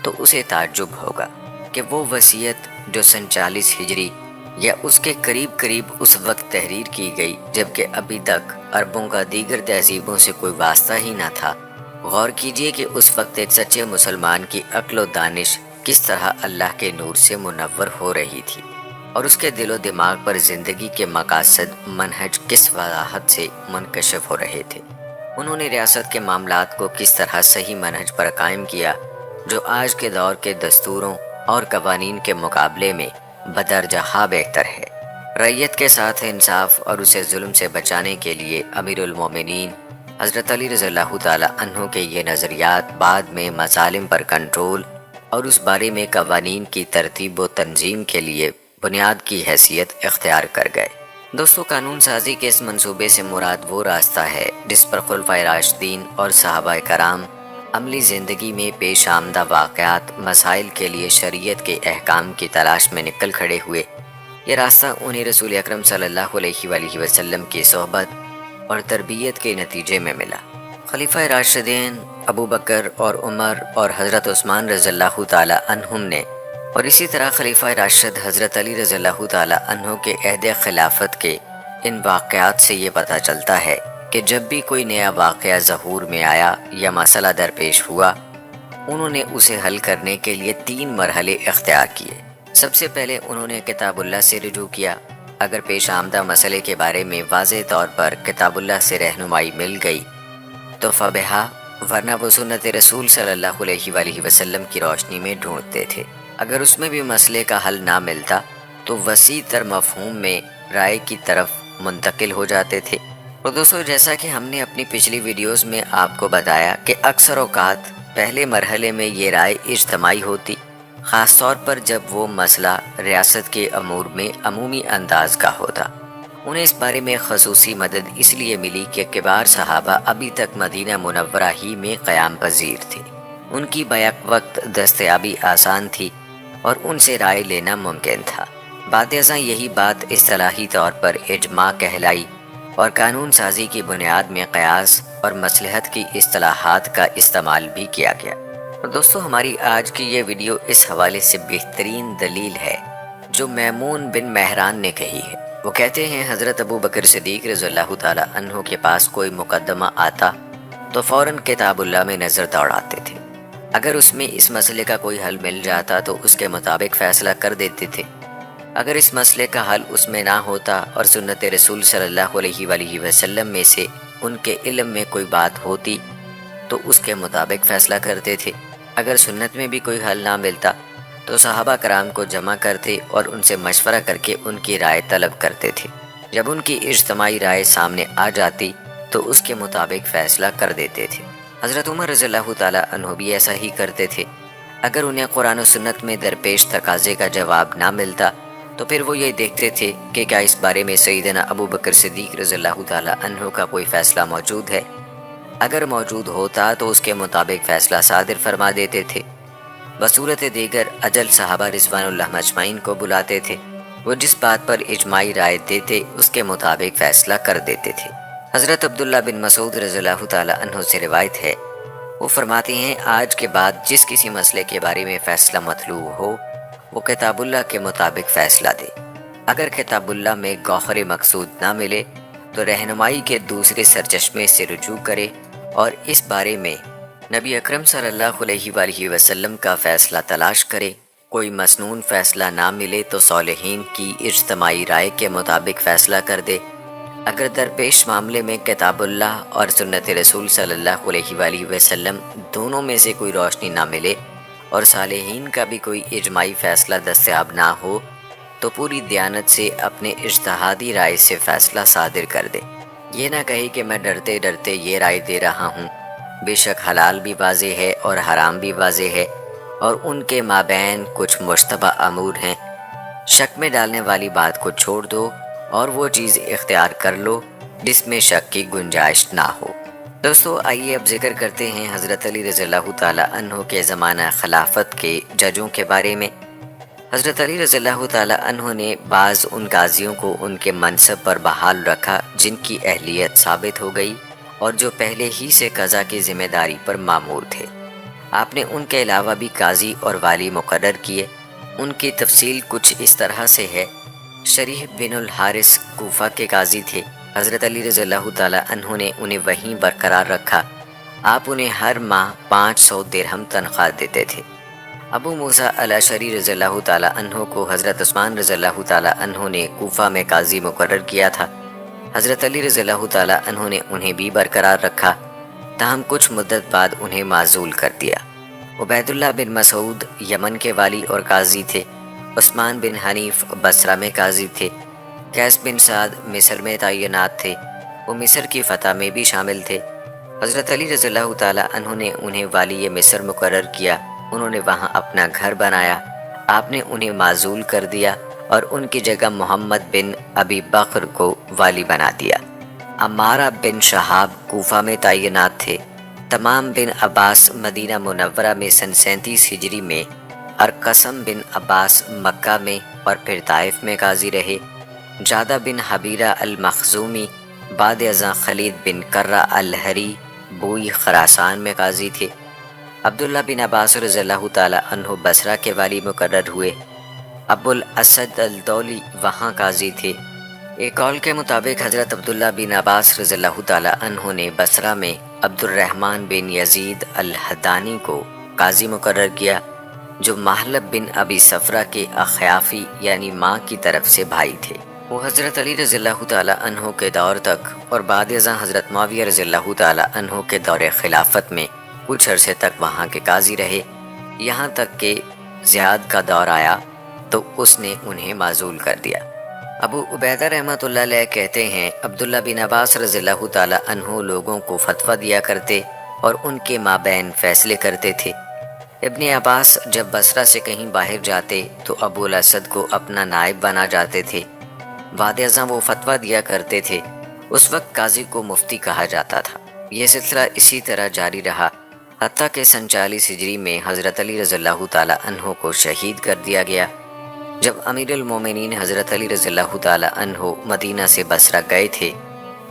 تو اسے تعجب ہوگا کہ وہ وصیت جو سن 40 ہجری یا اس کے قریب اس وقت تحریر کی گئی جبکہ ابھی تک عربوں کا دیگر تہذیبوں سے کوئی واسطہ ہی نہ تھا۔ غور کیجئے کہ اس وقت ایک سچے مسلمان کی عقل و دانش کس طرح اللہ کے نور سے منور ہو رہی تھی اور اس کے دل و دماغ پر زندگی کے مقاصد منہج کس وضاحت سے منکشف ہو رہے تھے۔ انہوں نے ریاست کے معاملات کو کس طرح صحیح منہج پر قائم کیا جو آج کے دور کے دستوروں اور قوانین کے مقابلے میں بدرجہ بہتر ہے۔ رعیت کے ساتھ انصاف اور اسے ظلم سے بچانے کے لیے امیر المومنین حضرت علی رضی اللہ تعالیٰ عنہ کے یہ نظریات بعد میں مظالم پر کنٹرول اور اس بارے میں قوانین کی ترتیب و تنظیم کے لیے بنیاد کی حیثیت اختیار کر گئے۔ دوستو، قانون سازی کے اس منصوبے سے مراد وہ راستہ ہے جس پر خلفائے راشدین اور صحابہ کرام عملی زندگی میں پیش آمدہ واقعات مسائل کے لیے شریعت کے احکام کی تلاش میں نکل کھڑے ہوئے۔ یہ راستہ انہیں رسول اکرم صلی اللہ علیہ وآلہ وسلم کی صحبت اور تربیت کے نتیجے میں ملا۔ خلیفہ راشدین ابو بکر اور عمر اور حضرت عثمان رضی اللہ تعالی عنہم نے، اور اسی طرح خلیفہ راشد حضرت علی رضی اللہ تعالی عنہ کے عہد خلافت کے ان واقعات سے یہ پتہ چلتا ہے کہ جب بھی کوئی نیا واقعہ ظہور میں آیا یا مسئلہ درپیش ہوا، انہوں نے اسے حل کرنے کے لیے 3 مرحلے اختیار کیے۔ سب سے پہلے انہوں نے کتاب اللہ سے رجوع کیا۔ اگر پیش آمدہ مسئلے کے بارے میں واضح طور پر کتاب اللہ سے رہنمائی مل گئی تو فبہا، ورنہ وہ سنت رسول صلی اللہ علیہ وآلہ وسلم کی روشنی میں ڈھونڈتے تھے۔ اگر اس میں بھی مسئلے کا حل نہ ملتا تو وسیع تر مفہوم میں رائے کی طرف منتقل ہو جاتے تھے۔ اور دوستو، جیسا کہ ہم نے اپنی پچھلی ویڈیوز میں آپ کو بتایا کہ اکثر اوقات پہلے مرحلے میں یہ رائے اجتماعی ہوتی، خاص طور پر جب وہ مسئلہ ریاست کے امور میں عمومی انداز کا ہوتا۔ انہیں اس بارے میں خصوصی مدد اس لیے ملی کہ کبار صحابہ ابھی تک مدینہ منورہ ہی میں قیام پذیر تھے۔ ان کی بیک وقت دستیابی آسان تھی اور ان سے رائے لینا ممکن تھا۔ بعد ازاں یہی بات اصطلاحی طور پر اجماع کہلائی اور قانون سازی کی بنیاد میں قیاس اور مصلحت کی اصطلاحات کا استعمال بھی کیا گیا۔ دوستو، ہماری آج کی یہ ویڈیو اس حوالے سے بہترین دلیل ہے جو میمون بن مہران نے کہی ہے۔ وہ کہتے ہیں، حضرت ابو بکر صدیق رضی اللہ تعالی عنہ کے پاس کوئی مقدمہ آتا تو فوراً کتاب اللہ میں نظر دوڑاتے تھے۔ اگر اس میں اس مسئلے کا کوئی حل مل جاتا تو اس کے مطابق فیصلہ کر دیتے تھے۔ اگر اس مسئلے کا حل اس میں نہ ہوتا اور سنت رسول صلی اللہ علیہ وآلہ وسلم میں سے ان کے علم میں کوئی بات ہوتی تو اس کے مطابق فیصلہ کرتے تھے۔ اگر سنت میں بھی کوئی حل نہ ملتا تو صحابہ کرام کو جمع کرتے اور ان سے مشورہ کر کے ان کی رائے طلب کرتے تھے۔ جب ان کی اجتماعی رائے سامنے آ جاتی تو اس کے مطابق فیصلہ کر دیتے تھے۔ حضرت عمر رضی اللہ تعالی عنہ بھی ایسا ہی کرتے تھے۔ اگر انہیں قرآن و سنت میں درپیش تقاضے کا جواب نہ ملتا تو پھر وہ یہ دیکھتے تھے کہ کیا اس بارے میں سیدنا ابو بکر صدیق رضی اللہ تعالی عنہ کا کوئی فیصلہ موجود ہے۔ اگر موجود ہوتا تو اس کے مطابق فیصلہ صادر فرما دیتے تھے۔ بصورت دیگر اجل صحابہ رضوان اللہ مجمعین کو بلاتے تھے، وہ جس بات پر اجماعی رائے دیتے اس کے مطابق فیصلہ کر دیتے تھے۔ حضرت عبداللہ بن مسعود رضی اللہ تعالی عنہ سے روایت ہے، وہ فرماتے ہیں، آج کے بعد جس کسی مسئلے کے بارے میں فیصلہ مطلوب ہو وہ کتاب اللہ کے مطابق فیصلہ دے۔ اگر کتاب اللہ میں گوہر مقصود نہ ملے تو رہنمائی کے دوسرے سرچشمے سے رجوع کرے اور اس بارے میں نبی اکرم صلی اللہ علیہ وآلہ وسلم کا فیصلہ تلاش کرے۔ کوئی مسنون فیصلہ نہ ملے تو صالحین کی اجتماعی رائے کے مطابق فیصلہ کر دے۔ اگر درپیش معاملے میں کتاب اللہ اور سنت رسول صلی اللہ علیہ وآلہ وسلم دونوں میں سے کوئی روشنی نہ ملے اور صالحین کا بھی کوئی اجماعی فیصلہ دستیاب نہ ہو تو پوری دیانت سے اپنے اجتہادی رائے سے فیصلہ صادر کر دے۔ یہ نہ کہے کہ میں ڈرتے ڈرتے یہ رائے دے رہا ہوں۔ بے شک حلال بھی واضح ہے اور حرام بھی واضح ہے اور ان کے مابین کچھ مشتبہ امور ہیں۔ شک میں ڈالنے والی بات کو چھوڑ دو اور وہ چیز اختیار کر لو جس میں شک کی گنجائش نہ ہو۔ دوستو، آئیے اب ذکر کرتے ہیں حضرت علی رضی اللہ تعالی عنہ کے زمانہ خلافت کے ججوں کے بارے میں۔ حضرت علی رضی اللہ تعالی عنہ نے بعض ان قاضیوں کو ان کے منصب پر بحال رکھا جن کی اہلیت ثابت ہو گئی اور جو پہلے ہی سے قضا کی ذمہ داری پر مامور تھے۔ آپ نے ان کے علاوہ بھی قاضی اور والی مقرر کیے۔ ان کی تفصیل کچھ اس طرح سے ہے، شریح بن الحارث کوفہ کے قاضی تھے۔ حضرت علی رضی اللہ تعالی عنہ نے انہیں وہیں برقرار رکھا۔ آپ انہیں ہر ماہ 500 درہم تنخواہ دیتے تھے۔ ابو موسیٰ الاشعری رضی اللہ تعالی عنہ کو حضرت عثمان رضی اللہ تعالی عنہ نے کوفہ میں قاضی مقرر کیا تھا۔ حضرت علی رضی اللہ تعالی عنہ نے انہیں بھی برقرار رکھا، تاہم کچھ مدت بعد انہیں معزول کر دیا۔ عبید اللہ بن مسعود یمن کے والی اور قاضی تھے۔ عثمان بن حنیف بصرہ میں قاضی تھے۔ قیس بن سعد مصر میں تعینات تھے، وہ مصر کی فتح میں بھی شامل تھے۔ حضرت علی رضی اللہ تعالیٰ عنہ نے انہیں والی مصر مقرر کیا، انہوں نے وہاں اپنا گھر بنایا، آپ نے انہیں معزول کر دیا اور ان کی جگہ محمد بن ابی بکر کو والی بنا دیا۔ عمارہ بن شہاب کوفہ میں تعینات تھے۔ تمام بن عباس مدینہ منورہ میں سن 37 ہجری میں، اور قسم بن عباس مکہ میں اور پھر طائف میں قاضی رہے۔ جادہ بن حبیرہ المخزومی بعد ازاں خالد بن کرہ الہری بوئی خراسان میں قاضی تھے۔ عبداللہ بن عباس رضی اللہ تعالیٰ عنہ بصرہ کے والی مقرر ہوئے۔ ابو الاسد الدولی وہاں قاضی تھے۔ ایک قول کے مطابق حضرت عبداللہ بن عباس رضی اللہ تعالیٰ عنہ نے بصرہ میں عبد الرحمن بن یزید الحدانی کو قاضی مقرر کیا، جو محلب بن ابی صفرہ کے اخیافی یعنی ماں کی طرف سے بھائی تھے۔ وہ حضرت علی رضی اللہ تعالیٰ عنہ کے دور تک اور بعد ازاں حضرت معاویہ رضی اللہ تعالیٰ عنہ کے دور خلافت میں کچھ عرصے تک وہاں کے قاضی رہے، یہاں تک کہ زیاد کا دور آیا تو اس نے انہیں معزول کر دیا۔ ابو عبیدہ رحمۃ اللہ علیہ کہتے ہیں، عبداللہ بن عباس رضی اللہ تعالیٰ عنہ لوگوں کو فتویٰ دیا کرتے اور ان کے مابین فیصلے کرتے تھے۔ ابن عباس جب بصرہ سے کہیں باہر جاتے تو ابو الاسد کو اپنا نائب بنا جاتے تھے۔ بعد ازاں وہ فتویٰ دیا کرتے تھے۔ اس وقت قاضی کو مفتی کہا جاتا تھا۔ یہ سلسلہ اسی طرح جاری رہا حتیٰ کہ سن 40 ہجری میں حضرت علی رضی اللہ تعالیٰ عنہ کو شہید کر دیا گیا۔ جب امیر المومنین حضرت علی رضی اللہ تعالیٰ عنہ مدینہ سے بصرہ گئے تھے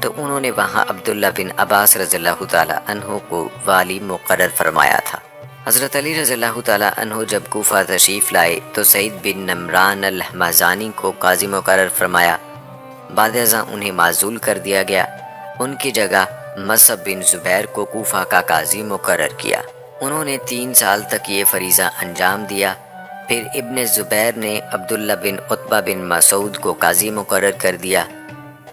تو انہوں نے وہاں عبداللہ بن عباس رضی اللہ تعالیٰ عنہ کو والی مقرر فرمایا تھا۔ حضرت علی رضی اللہ تعالیٰ عنہ جب کوفہ تشریف لائے تو سعید بن نمران الحمزانی کو قاضی مقرر فرمایا۔ بعد ازاں انہیں معزول کر دیا گیا۔ ان کی جگہ مصعب بن زبیر کو کوفہ کا قاضی مقرر کیا۔ انہوں نے 3 سال تک یہ فریضہ انجام دیا۔ پھر ابن زبیر نے عبداللہ بن عتبہ بن مسعود کو قاضی مقرر کر دیا۔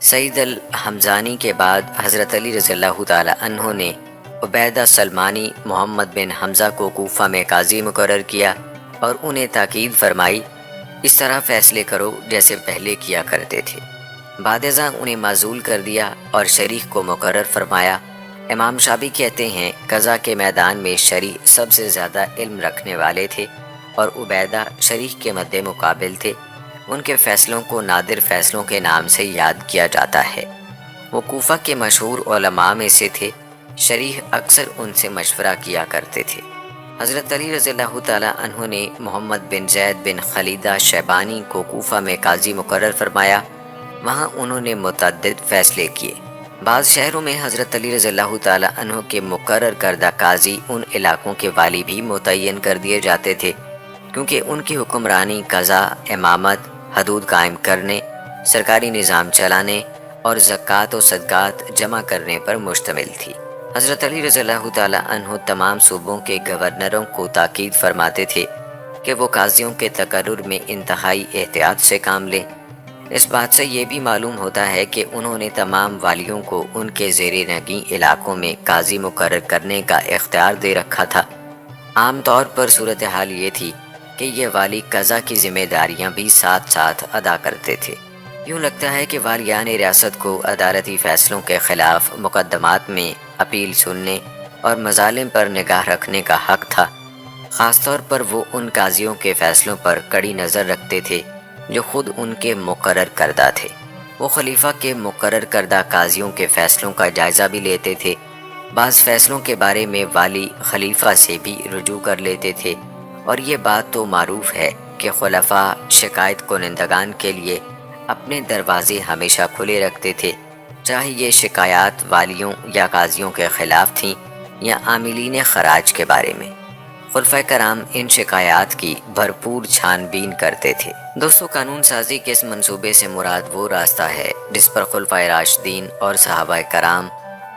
سعید الحمزانی کے بعد حضرت علی رضی اللہ تعالیٰ عنہ نے عبیدہ سلمانی محمد بن حمزہ کو کوفہ میں قاضی مقرر کیا اور انہیں تاکید فرمائی، اس طرح فیصلے کرو جیسے پہلے کیا کرتے تھے۔ بعد ازاں انہیں معزول کر دیا اور شریح کو مقرر فرمایا۔ امام شافعی کہتے ہیں، قضا کے میدان میں شریح سب سے زیادہ علم رکھنے والے تھے اور عبیدہ شریح کے مد مقابل تھے۔ ان کے فیصلوں کو نادر فیصلوں کے نام سے یاد کیا جاتا ہے۔ وہ کوفہ کے مشہور علماء میں سے تھے۔ شریح اکثر ان سے مشورہ کیا کرتے تھے۔ حضرت علی رضی اللہ تعالیٰ عنہ نے محمد بن زید بن خلیدہ شیبانی کو کوفہ میں قاضی مقرر فرمایا۔ وہاں انہوں نے متعدد فیصلے کیے۔ بعض شہروں میں حضرت علی رضی اللہ تعالیٰ عنہ کے مقرر کردہ قاضی ان علاقوں کے والی بھی متعین کر دیے جاتے تھے، کیونکہ ان کی حکمرانی قضا، امامت، حدود قائم کرنے، سرکاری نظام چلانے اور زکوٰۃ و صدقات جمع کرنے پر مشتمل تھی۔ حضرت علی رضی اللہ تعالیٰ عنہ تمام صوبوں کے گورنروں کو تاکید فرماتے تھے کہ وہ قاضیوں کے تقرر میں انتہائی احتیاط سے کام لیں۔ اس بات سے یہ بھی معلوم ہوتا ہے کہ انہوں نے تمام والیوں کو ان کے زیر نگیں علاقوں میں قاضی مقرر کرنے کا اختیار دے رکھا تھا۔ عام طور پر صورتحال یہ تھی کہ یہ والی قضا کی ذمہ داریاں بھی ساتھ ساتھ ادا کرتے تھے۔ یوں لگتا ہے کہ والیان ریاست کو عدالتی فیصلوں کے خلاف مقدمات میں اپیل سننے اور مظالم پر نگاہ رکھنے کا حق تھا۔ خاص طور پر وہ ان قاضیوں کے فیصلوں پر کڑی نظر رکھتے تھے جو خود ان کے مقرر کردہ تھے۔ وہ خلیفہ کے مقرر کردہ قاضیوں کے فیصلوں کا جائزہ بھی لیتے تھے۔ بعض فیصلوں کے بارے میں والی خلیفہ سے بھی رجوع کر لیتے تھے، اور یہ بات تو معروف ہے کہ خلفاء شکایت کنندگان کے لیے اپنے دروازے ہمیشہ کھلے رکھتے تھے، چاہے یہ شکایات والیوں یا قاضیوں کے خلاف تھیں یا عاملین خراج کے بارے میں۔ خلفائے کرام ان شکایات کی بھرپور چھان بین کرتے تھے۔ دوستو، قانون سازی کے اس منصوبے سے مراد وہ راستہ ہے جس پر خلفائے راشدین اور صحابہ کرام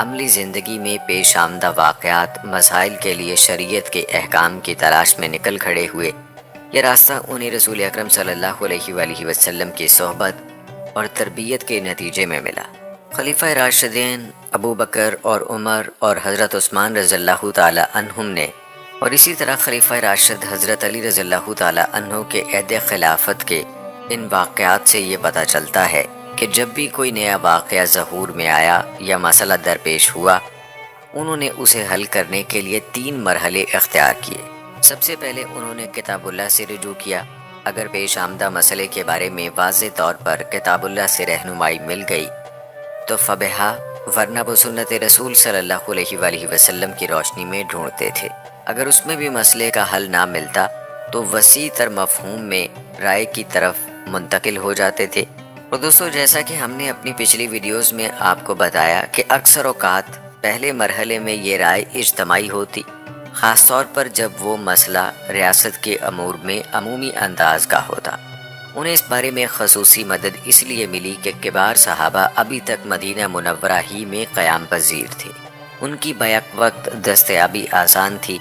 عملی زندگی میں پیش آمدہ واقعات، مسائل کے لیے شریعت کے احکام کی تلاش میں نکل کھڑے ہوئے۔ یہ راستہ انہیں رسول اکرم صلی اللہ علیہ وآلہ وسلم کی صحبت اور تربیت کے نتیجے میں ملا۔ خلیفہ راشدین ابو بکر اور عمر اور حضرت عثمان رضی اللہ تعالی عنہم نے، اور اسی طرح خلیفہ راشد حضرت علی رضی اللہ تعالی عنہ کے عہد خلافت کے ان واقعات سے یہ پتہ چلتا ہے کہ جب بھی کوئی نیا واقعہ ظہور میں آیا یا مسئلہ درپیش ہوا انہوں نے اسے حل کرنے کے لیے 3 مرحلے اختیار کیے۔ سب سے پہلے انہوں نے کتاب اللہ سے رجوع کیا۔ اگر پیش آمدہ مسئلے کے بارے میں واضح طور پر کتاب اللہ سے رہنمائی مل گئی تو فبہا، ورنہ وہ سنت رسول صلی اللہ علیہ وآلہ وسلم کی روشنی میں ڈھونڈتے تھے۔ اگر اس میں بھی مسئلے کا حل نہ ملتا تو وسیع تر مفہوم میں رائے کی طرف منتقل ہو جاتے تھے۔ اور دوستو، جیسا کہ ہم نے اپنی پچھلی ویڈیوز میں آپ کو بتایا کہ اکثر اوقات پہلے مرحلے میں یہ رائے اجتماعی ہوتی، خاص طور پر جب وہ مسئلہ ریاست کے امور میں عمومی انداز کا ہوتا۔ انہیں اس بارے میں خصوصی مدد اس لیے ملی کہ کبار صحابہ ابھی تک مدینہ منورہ ہی میں قیام پذیر تھے، ان کی بیک وقت دستیابی آسان تھی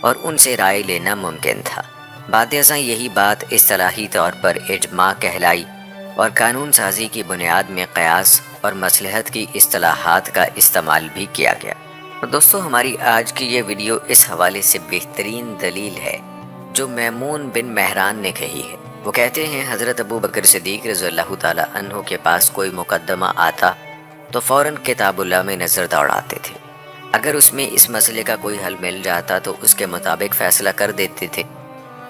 اور ان سے رائے لینا ممکن تھا۔ بعد ازاں یہی بات اصطلاحی طور پر اجماع کہلائی اور قانون سازی کی بنیاد میں قیاس اور مصلحت کی اصطلاحات کا استعمال بھی کیا گیا۔ دوستو، ہماری آج کی یہ ویڈیو اس حوالے سے بہترین دلیل ہے جو میمون بن مہران نے کہی ہے۔ وہ کہتے ہیں، حضرت ابو بکر صدیق رضی اللہ تعالی عنہ کے پاس کوئی مقدمہ آتا تو فوراً کتاب اللہ میں نظر دوڑاتے تھے۔ اگر اس میں اس مسئلے کا کوئی حل مل جاتا تو اس کے مطابق فیصلہ کر دیتے تھے۔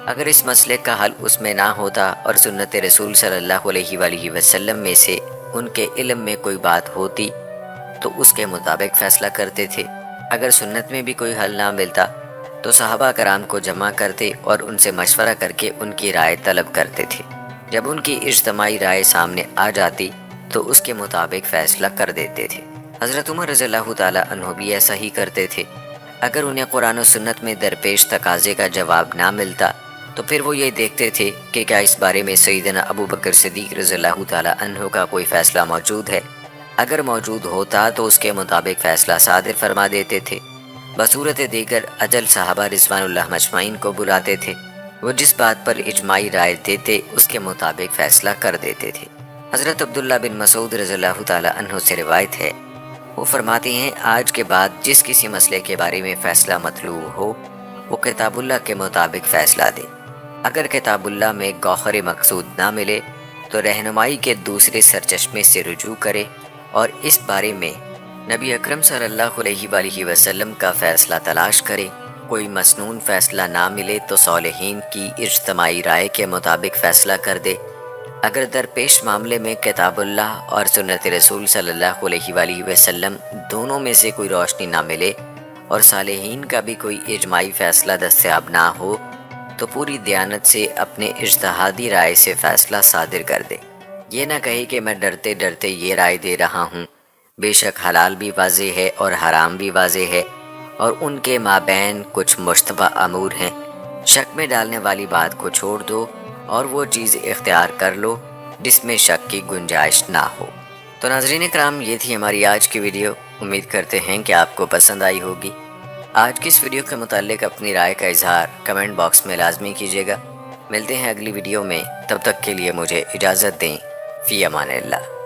اگر اس مسئلے کا حل اس میں نہ ہوتا اور سنت رسول صلی اللہ علیہ وآلہ وسلم میں سے ان کے علم میں کوئی بات ہوتی تو اس کے مطابق فیصلہ کرتے تھے۔ اگر سنت میں بھی کوئی حل نہ ملتا تو صحابہ کرام کو جمع کرتے اور ان سے مشورہ کر کے ان کی رائے طلب کرتے تھے۔ جب ان کی اجتماعی رائے سامنے آ جاتی تو اس کے مطابق فیصلہ کر دیتے تھے۔ حضرت عمر رضی اللہ تعالی عنہ بھی ایسا ہی کرتے تھے۔ اگر انہیں قرآن و سنت میں درپیش تقاضے کا جواب نہ ملتا تو پھر وہ یہ دیکھتے تھے کہ کیا اس بارے میں سیدنا ابو بکر صدیق رضی اللہ تعالی عنہ کا کوئی فیصلہ موجود ہے۔ اگر موجود ہوتا تو اس کے مطابق فیصلہ صادر فرما دیتے تھے۔ بصورت دیگر اجل صحابہ رضوان اللہ مجمعین کو بلاتے تھے، وہ جس بات پر اجماعی رائے دیتے اس کے مطابق فیصلہ کر دیتے تھے۔ حضرت عبداللہ بن مسعود رضی اللہ تعالی عنہ سے روایت ہے، وہ فرماتے ہیں، آج کے بعد جس کسی مسئلے کے بارے میں فیصلہ مطلوب ہو وہ کتاب اللہ کے مطابق فیصلہ دے۔ اگر کتاب اللہ میں گوہر مقصود نہ ملے تو رہنمائی کے دوسرے سرچشمے سے رجوع کرے اور اس بارے میں نبی اکرم صلی اللہ علیہ وآلہ وسلم کا فیصلہ تلاش کرے۔ کوئی مسنون فیصلہ نہ ملے تو صالحین کی اجتماعی رائے کے مطابق فیصلہ کر دے۔ اگر درپیش معاملے میں کتاب اللہ اور سنت رسول صلی اللہ علیہ وآلہ وسلم دونوں میں سے کوئی روشنی نہ ملے اور صالحین کا بھی کوئی اجماعی فیصلہ دستیاب نہ ہو تو پوری دیانت سے اپنے اجتہادی رائے سے فیصلہ صادر کر دے۔ یہ نہ کہے کہ میں ڈرتے ڈرتے یہ رائے دے رہا ہوں، بے شک حلال بھی واضح ہے اور حرام بھی واضح ہے اور ان کے مابین کچھ مشتبہ امور ہیں۔ شک میں ڈالنے والی بات کو چھوڑ دو اور وہ چیز اختیار کر لو جس میں شک کی گنجائش نہ ہو۔ تو ناظرین کرام، یہ تھی ہماری آج کی ویڈیو۔ امید کرتے ہیں کہ آپ کو پسند آئی ہوگی۔ آج کی اس ویڈیو کے متعلق اپنی رائے کا اظہار کمنٹ باکس میں لازمی کیجیے گا۔ ملتے ہیں اگلی ویڈیو میں، تب تک کے لیے مجھے اجازت دیں۔ فی امان اللہ۔